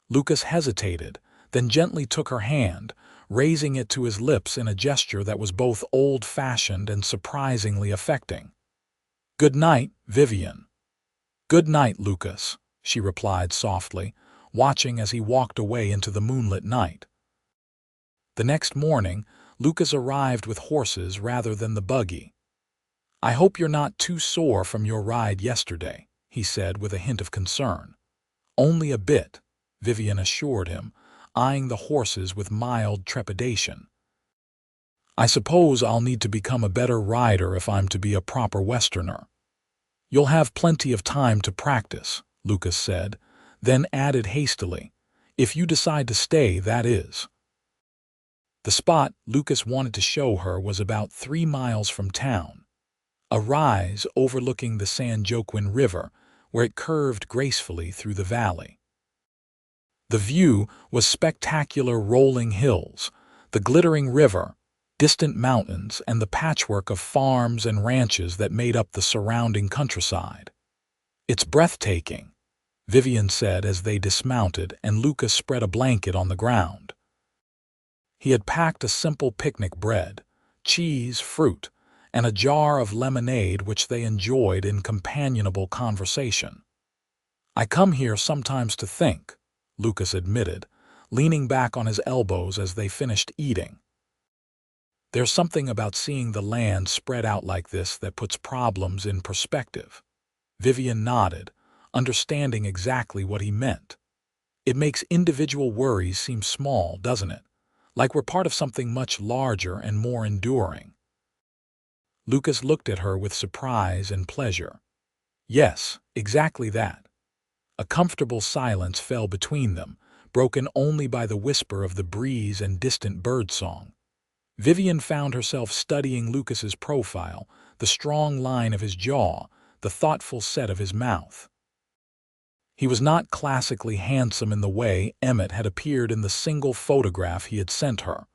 Lucas hesitated, then gently took her hand, raising it to his lips in a gesture that was both old-fashioned and surprisingly affecting. "Good night, Vivian." "Good night, Lucas," she replied softly, watching as he walked away into the moonlit night. The next morning, Lucas arrived with horses rather than the buggy. "I hope you're not too sore from your ride yesterday," he said with a hint of concern. "Only a bit," Vivian assured him, eyeing the horses with mild trepidation. "I suppose I'll need to become a better rider if I'm to be a proper Westerner." "You'll have plenty of time to practice," Lucas said, then added hastily, "if you decide to stay, that is." The spot Lucas wanted to show her was about 3 miles from town, a rise overlooking the San Joaquin River, where it curved gracefully through the valley. The view was spectacular: rolling hills, the glittering river, distant mountains, and the patchwork of farms and ranches that made up the surrounding countryside. "It's breathtaking," Vivian said as they dismounted and Lucas spread a blanket on the ground. He had packed a simple picnic: bread, cheese, fruit, and a jar of lemonade which they enjoyed in companionable conversation. "I come here sometimes to think," Lucas admitted, leaning back on his elbows as they finished eating. "There's something about seeing the land spread out like this that puts problems in perspective." Vivian nodded, understanding exactly what he meant. "It makes individual worries seem small, doesn't it? Like we're part of something much larger and more enduring." Lucas looked at her with surprise and pleasure. "Yes, exactly that." A comfortable silence fell between them, broken only by the whisper of the breeze and distant birdsong. Vivian found herself studying Lucas's profile, the strong line of his jaw, the thoughtful set of his mouth. He was not classically handsome in the way Emmett had appeared in the single photograph he had sent her,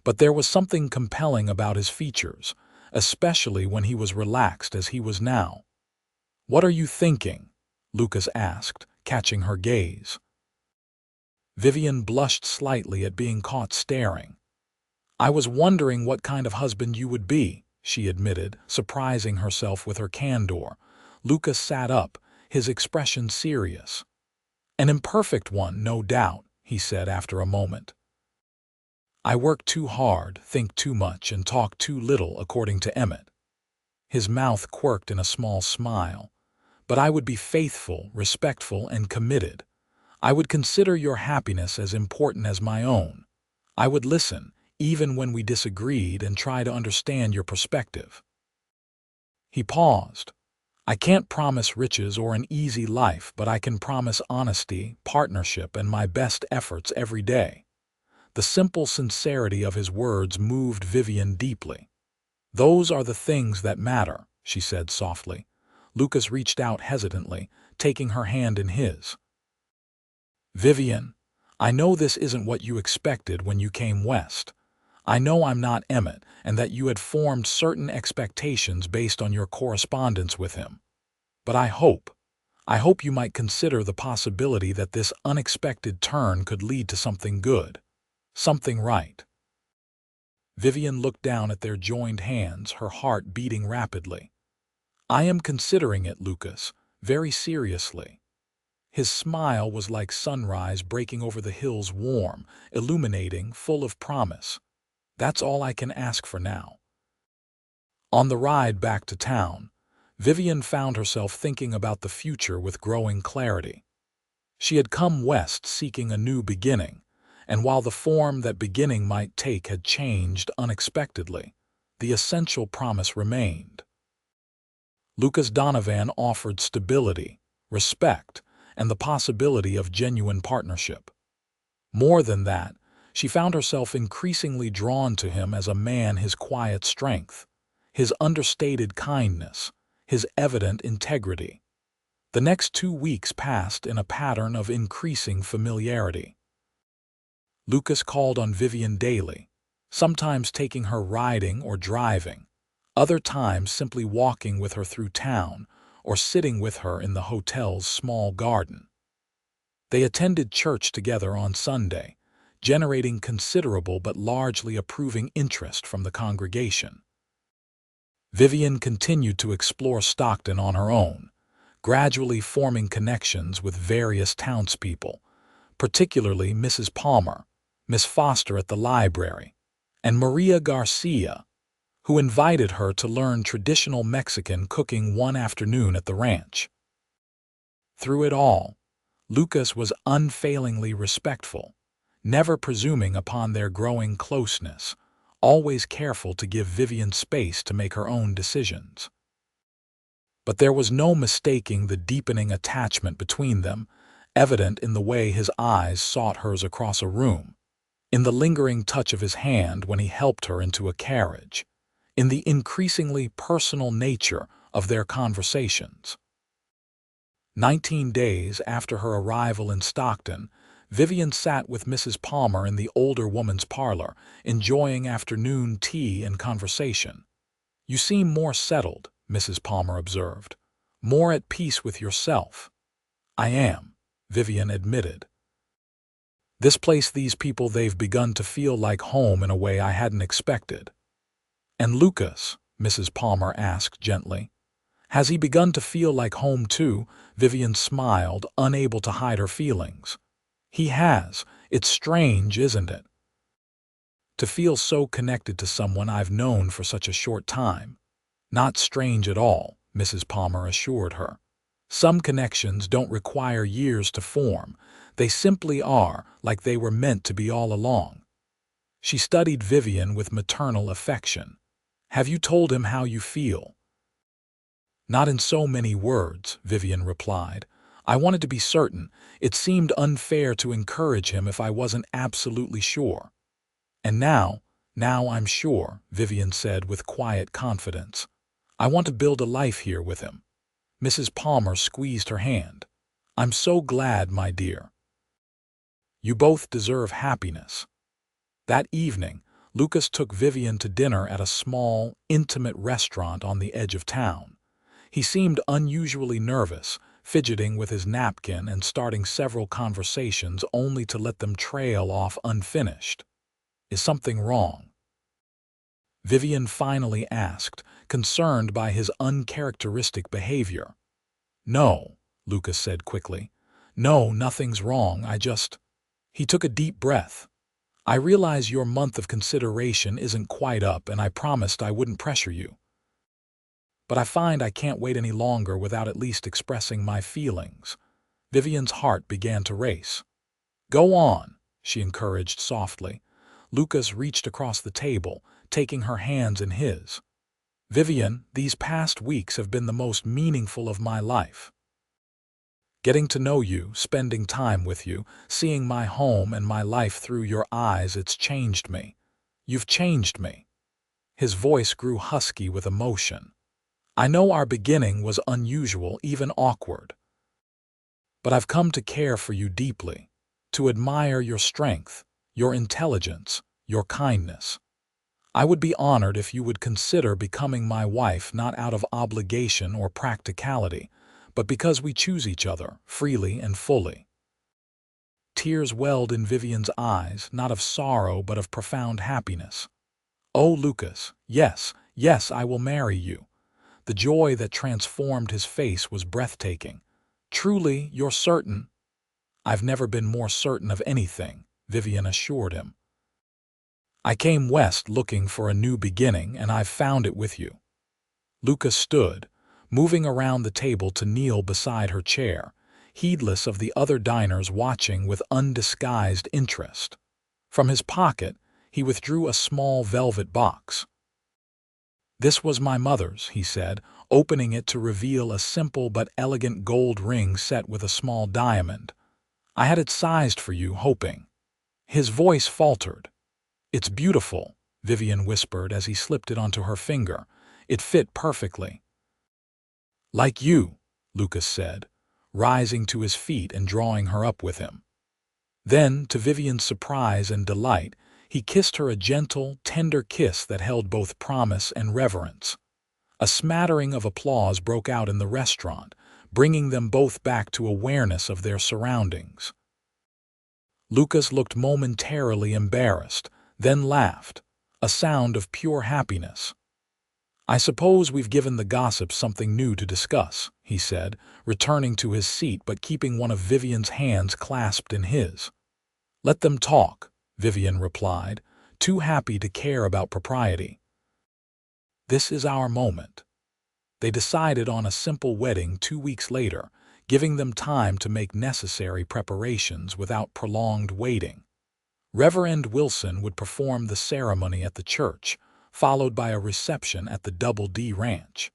but there was something compelling about his features, especially when he was relaxed as he was now. "What are you thinking?" Lucas asked, catching her gaze. Vivian blushed slightly at being caught staring. "I was wondering what kind of husband you would be," she admitted, surprising herself with her candor. Lucas sat up, his expression serious. "An imperfect one, no doubt," he said after a moment. "I work too hard, think too much, and talk too little, according to Emmett." His mouth quirked in a small smile. "But I would be faithful, respectful, and committed. I would consider your happiness as important as my own. I would listen, even when we disagreed, and try to understand your perspective." He paused. "I can't promise riches or an easy life, but I can promise honesty, partnership, and my best efforts every day." The simple sincerity of his words moved Vivian deeply. "Those are the things that matter," she said softly. Lucas reached out hesitantly, taking her hand in his. "Vivian, I know this isn't what you expected when you came west. I know I'm not Emmett, and that you had formed certain expectations based on your correspondence with him. But I I hope you might consider the possibility that this unexpected turn could lead to something good. Something right." Vivian looked down at their joined hands, her heart beating rapidly. "I am considering it, Lucas, very seriously." His smile was like sunrise breaking over the hills, warm, illuminating, full of promise. "That's all I can ask for now." On the ride back to town, Vivian found herself thinking about the future with growing clarity. She had come west seeking a new beginning, and while the form that beginning might take had changed unexpectedly, the essential promise remained. Lucas Donovan offered stability, respect, and the possibility of genuine partnership. More than that, she found herself increasingly drawn to him as a man, his quiet strength, his understated kindness, his evident integrity. The next 2 weeks passed in a pattern of increasing familiarity. Lucas called on Vivian daily, sometimes taking her riding or driving, other times simply walking with her through town or sitting with her in the hotel's small garden. They attended church together on Sunday, generating considerable but largely approving interest from the congregation. Vivian continued to explore Stockton on her own, gradually forming connections with various townspeople, particularly Mrs. Palmer, Miss Foster at the library, and Maria Garcia, who invited her to learn traditional Mexican cooking one afternoon at the ranch. Through it all, Lucas was unfailingly respectful, never presuming upon their growing closeness, always careful to give Vivian space to make her own decisions. But there was no mistaking the deepening attachment between them, evident in the way his eyes sought hers across a room, in the lingering touch of his hand when he helped her into a carriage, in the increasingly personal nature of their conversations. 19 days after her arrival in Stockton, Vivian sat with Mrs. Palmer in the older woman's parlor, enjoying afternoon tea and conversation. "You seem more settled," Mrs. Palmer observed. "More at peace with yourself." "I am," Vivian admitted. "This place, these people, they've begun to feel like home in a way I hadn't expected." "And Lucas?" Mrs. Palmer asked gently. "Has he begun to feel like home too?" Vivian smiled, unable to hide her feelings. "He has. It's strange, isn't it? To feel so connected to someone I've known for such a short time." "Not strange at all," Mrs. Palmer assured her. "Some connections don't require years to form. They simply are, like they were meant to be all along." She studied Vivian with maternal affection. "Have you told him how you feel?" "Not in so many words," Vivian replied. "I wanted to be certain. It seemed unfair to encourage him if I wasn't absolutely sure." "And now I'm sure," Vivian said with quiet confidence. "I want to build a life here with him." Mrs. Palmer squeezed her hand. "I'm so glad, my dear. You both deserve happiness." That evening, Lucas took Vivian to dinner at a small, intimate restaurant on the edge of town. He seemed unusually nervous, fidgeting with his napkin and starting several conversations only to let them trail off unfinished. "Is something wrong?" Vivian finally asked, concerned by his uncharacteristic behavior. "No," Lucas said quickly. "No, nothing's wrong. He took a deep breath. "I realize your month of consideration isn't quite up, and I promised I wouldn't pressure you. But I find I can't wait any longer without at least expressing my feelings." Vivian's heart began to race. "Go on," she encouraged softly. Lucas reached across the table, taking her hands in his. "Vivian, these past weeks have been the most meaningful of my life. Getting to know you, spending time with you, seeing my home and my life through your eyes, it's changed me. You've changed me." His voice grew husky with emotion. "I know our beginning was unusual, even awkward. But I've come to care for you deeply, to admire your strength, your intelligence, your kindness. I would be honored if you would consider becoming my wife, not out of obligation or practicality, but because we choose each other, freely and fully." Tears welled in Vivian's eyes, not of sorrow but of profound happiness. "Oh, Lucas, yes, yes, I will marry you." The joy that transformed his face was breathtaking. "Truly, you're certain?" "I've never been more certain of anything," Vivian assured him. "I came west looking for a new beginning, and I've found it with you." Lucas stood, moving around the table to kneel beside her chair, heedless of the other diners watching with undisguised interest. From his pocket, he withdrew a small velvet box. "This was my mother's," he said, opening it to reveal a simple but elegant gold ring set with a small diamond. "I had it sized for you, hoping." His voice faltered. "It's beautiful," Vivian whispered as he slipped it onto her finger. "It fit perfectly." "Like you," Lucas said, rising to his feet and drawing her up with him. Then, to Vivian's surprise and delight, he kissed her a gentle, tender kiss that held both promise and reverence. A smattering of applause broke out in the restaurant, bringing them both back to awareness of their surroundings. Lucas looked momentarily embarrassed, then laughed, a sound of pure happiness. "I suppose we've given the gossips something new to discuss," he said, returning to his seat but keeping one of Vivian's hands clasped in his. "Let them talk," Vivian replied, too happy to care about propriety. "This is our moment." They decided on a simple wedding 2 weeks later, giving them time to make necessary preparations without prolonged waiting. Reverend Wilson would perform the ceremony at the church, followed by a reception at the Double D Ranch.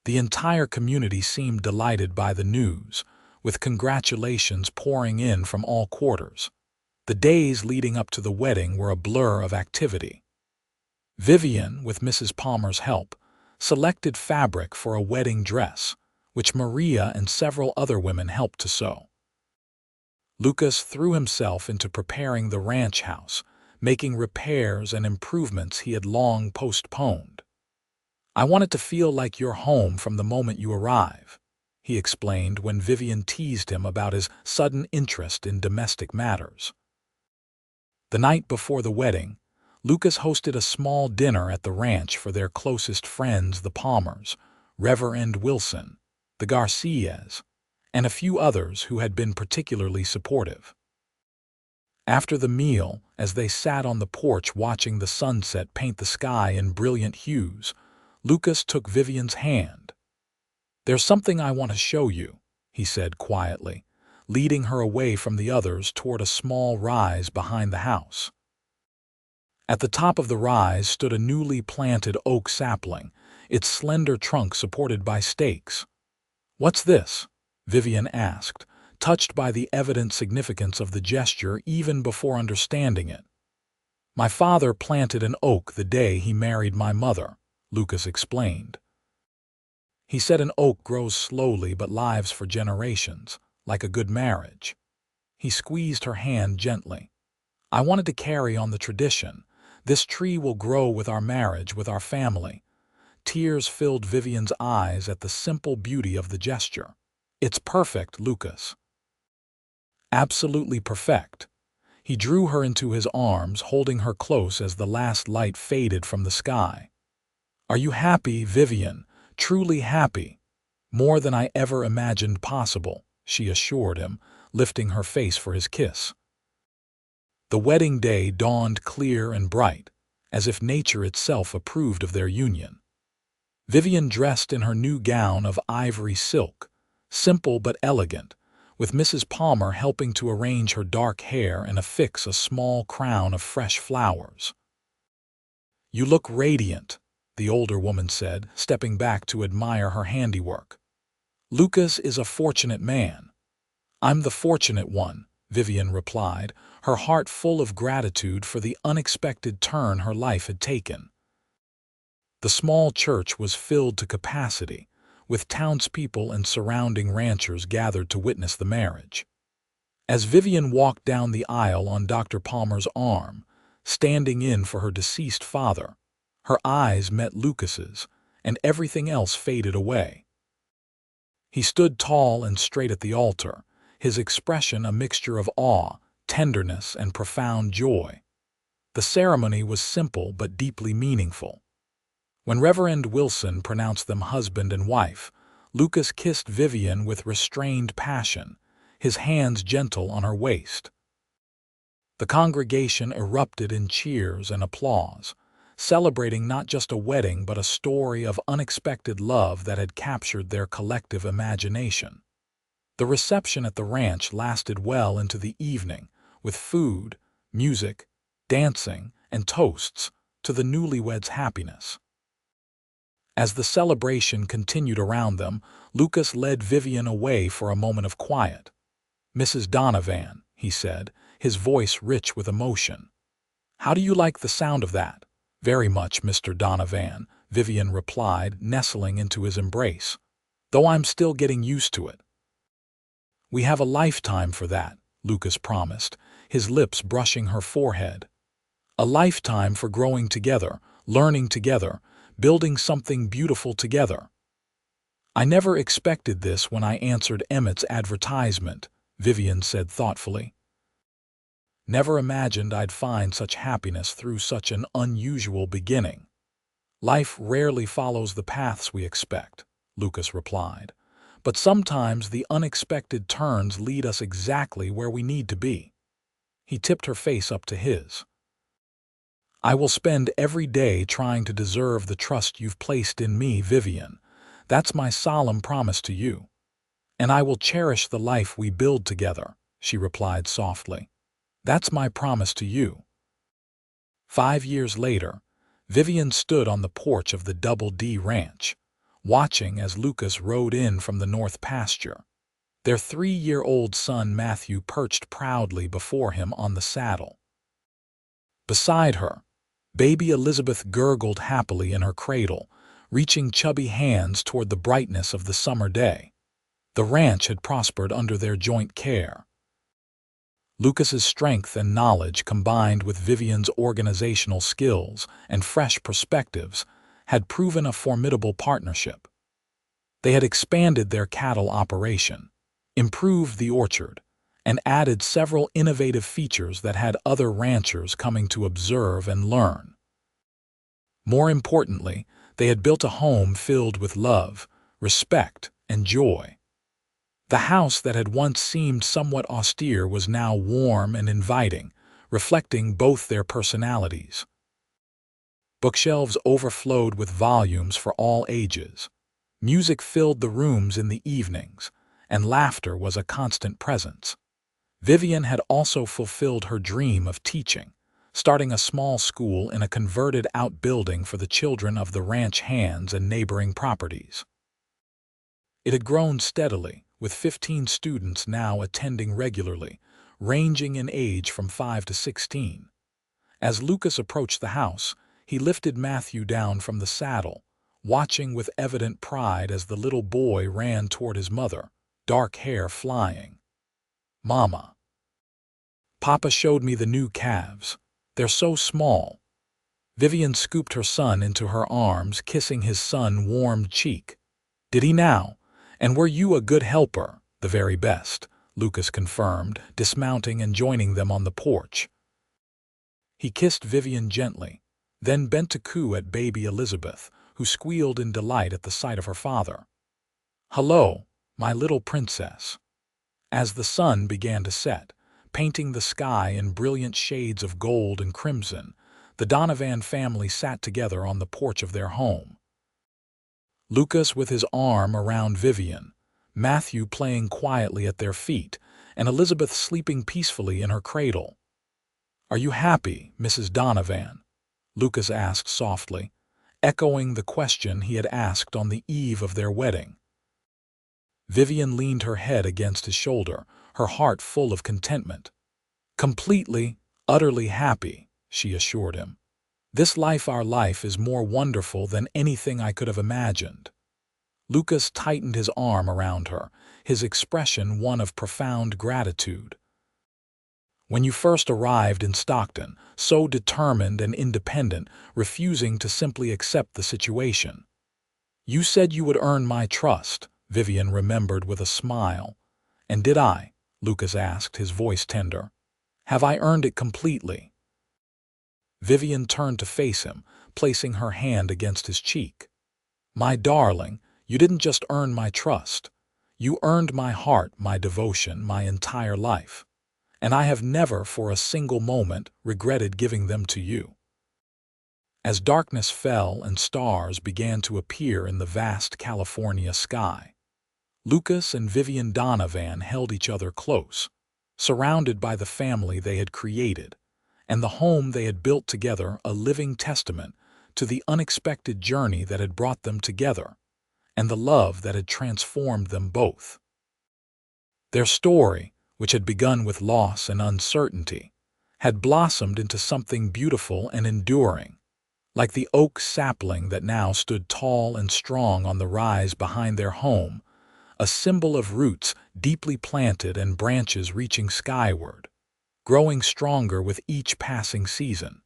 The entire community seemed delighted by the news, with congratulations pouring in from all quarters. The days leading up to the wedding were a blur of activity. Vivian, with Mrs. Palmer's help, selected fabric for a wedding dress, which Maria and several other women helped to sew. Lucas threw himself into preparing the ranch house, making repairs and improvements he had long postponed. "I want it to feel like you're home from the moment you arrive," he explained when Vivian teased him about his sudden interest in domestic matters. The night before the wedding, Lucas hosted a small dinner at the ranch for their closest friends, the Palmers, Reverend Wilson, the Garcias, and a few others who had been particularly supportive. After the meal, as they sat on the porch watching the sunset paint the sky in brilliant hues, Lucas took Vivian's hand. "There's something I want to show you," he said quietly, leading her away from the others toward a small rise behind the house. At the top of the rise stood a newly planted oak sapling, its slender trunk supported by stakes. "What's this?" Vivian asked, touched by the evident significance of the gesture even before understanding it. "My father planted an oak the day he married my mother," Lucas explained. "He said an oak grows slowly but lives for generations, like a good marriage." He squeezed her hand gently. "I wanted to carry on the tradition. This tree will grow with our marriage, with our family." Tears filled Vivian's eyes at the simple beauty of the gesture. "It's perfect, Lucas." "Absolutely perfect." He drew her into his arms, holding her close as the last light faded from the sky. "Are you happy, Vivian? Truly happy?" "More than I ever imagined possible," she assured him, lifting her face for his kiss. The wedding day dawned clear and bright, as if nature itself approved of their union. Vivian dressed in her new gown of ivory silk, simple but elegant, with Mrs. Palmer helping to arrange her dark hair and affix a small crown of fresh flowers. "You look radiant," the older woman said, stepping back to admire her handiwork. "Lucas is a fortunate man." "I'm the fortunate one," Vivian replied, her heart full of gratitude for the unexpected turn her life had taken. The small church was filled to capacity, with townspeople and surrounding ranchers gathered to witness the marriage. As Vivian walked down the aisle on Dr. Palmer's arm, standing in for her deceased father, her eyes met Lucas's, and everything else faded away. He stood tall and straight at the altar, his expression a mixture of awe, tenderness, and profound joy. The ceremony was simple but deeply meaningful. When Reverend Wilson pronounced them husband and wife, Lucas kissed Vivian with restrained passion, his hands gentle on her waist. The congregation erupted in cheers and applause, celebrating not just a wedding but a story of unexpected love that had captured their collective imagination. The reception at the ranch lasted well into the evening, with food, music, dancing, and toasts to the newlyweds' happiness. As the celebration continued around them, Lucas led Vivian away for a moment of quiet. "Mrs. Donovan," he said, his voice rich with emotion. "How do you like the sound of that?" "Very much, Mr. Donovan," Vivian replied, nestling into his embrace, "though I'm still getting used to it." "We have a lifetime for that," Lucas promised, his lips brushing her forehead. "A lifetime for growing together, learning together, building something beautiful together." "I never expected this when I answered Emmett's advertisement," Vivian said thoughtfully. "Never imagined I'd find such happiness through such an unusual beginning." "Life rarely follows the paths we expect," Lucas replied, "but sometimes the unexpected turns lead us exactly where we need to be." He tipped her face up to his. "I will spend every day trying to deserve the trust you've placed in me, Vivian. That's my solemn promise to you. And I will cherish the life we build together," she replied softly. "That's my promise to you." 5 years later, Vivian stood on the porch of the Double D Ranch, watching as Lucas rode in from the north pasture. Their 3-year-old son Matthew perched proudly before him on the saddle. Beside her, baby Elizabeth gurgled happily in her cradle, reaching chubby hands toward the brightness of the summer day. The ranch had prospered under their joint care. Lucas's strength and knowledge, combined with Vivian's organizational skills and fresh perspectives, had proven a formidable partnership. They had expanded their cattle operation, improved the orchard, and added several innovative features that had other ranchers coming to observe and learn. More importantly, they had built a home filled with love, respect, and joy. The house that had once seemed somewhat austere was now warm and inviting, reflecting both their personalities. Bookshelves overflowed with volumes for all ages. Music filled the rooms in the evenings, and laughter was a constant presence. Vivian had also fulfilled her dream of teaching, starting a small school in a converted outbuilding for the children of the ranch hands and neighboring properties. It had grown steadily, with 15 students now attending regularly, ranging in age from 5 to 16. As Lucas approached the house, he lifted Matthew down from the saddle, watching with evident pride as the little boy ran toward his mother, dark hair flying. "Mama, Papa showed me the new calves. They're so small." Vivian scooped her son into her arms, kissing his sun-warmed cheek. "Did he now? And were you a good helper?" "The very best," Lucas confirmed, dismounting and joining them on the porch. He kissed Vivian gently, then bent to coo at baby Elizabeth, who squealed in delight at the sight of her father. "Hello, my little princess." As the sun began to set, painting the sky in brilliant shades of gold and crimson, the Donovan family sat together on the porch of their home. Lucas with his arm around Vivian, Matthew playing quietly at their feet, and Elizabeth sleeping peacefully in her cradle. "Are you happy, Mrs. Donovan?" Lucas asked softly, echoing the question he had asked on the eve of their wedding. Vivian leaned her head against his shoulder, her heart full of contentment. "Completely, utterly happy," she assured him. "This life, our life, is more wonderful than anything I could have imagined." Lucas tightened his arm around her, his expression one of profound gratitude. "When you first arrived in Stockton, so determined and independent, refusing to simply accept the situation, you said you would earn my trust," Vivian remembered with a smile. "And did I?" Lucas asked, his voice tender. "Have I earned it completely?" Vivian turned to face him, placing her hand against his cheek. "My darling, you didn't just earn my trust. You earned my heart, my devotion, my entire life. And I have never for a single moment regretted giving them to you." As darkness fell and stars began to appear in the vast California sky, Lucas and Vivian Donovan held each other close, surrounded by the family they had created, and the home they had built together, a living testament to the unexpected journey that had brought them together, and the love that had transformed them both. Their story, which had begun with loss and uncertainty, had blossomed into something beautiful and enduring, like the oak sapling that now stood tall and strong on the rise behind their home, a symbol of roots deeply planted and branches reaching skyward, growing stronger with each passing season.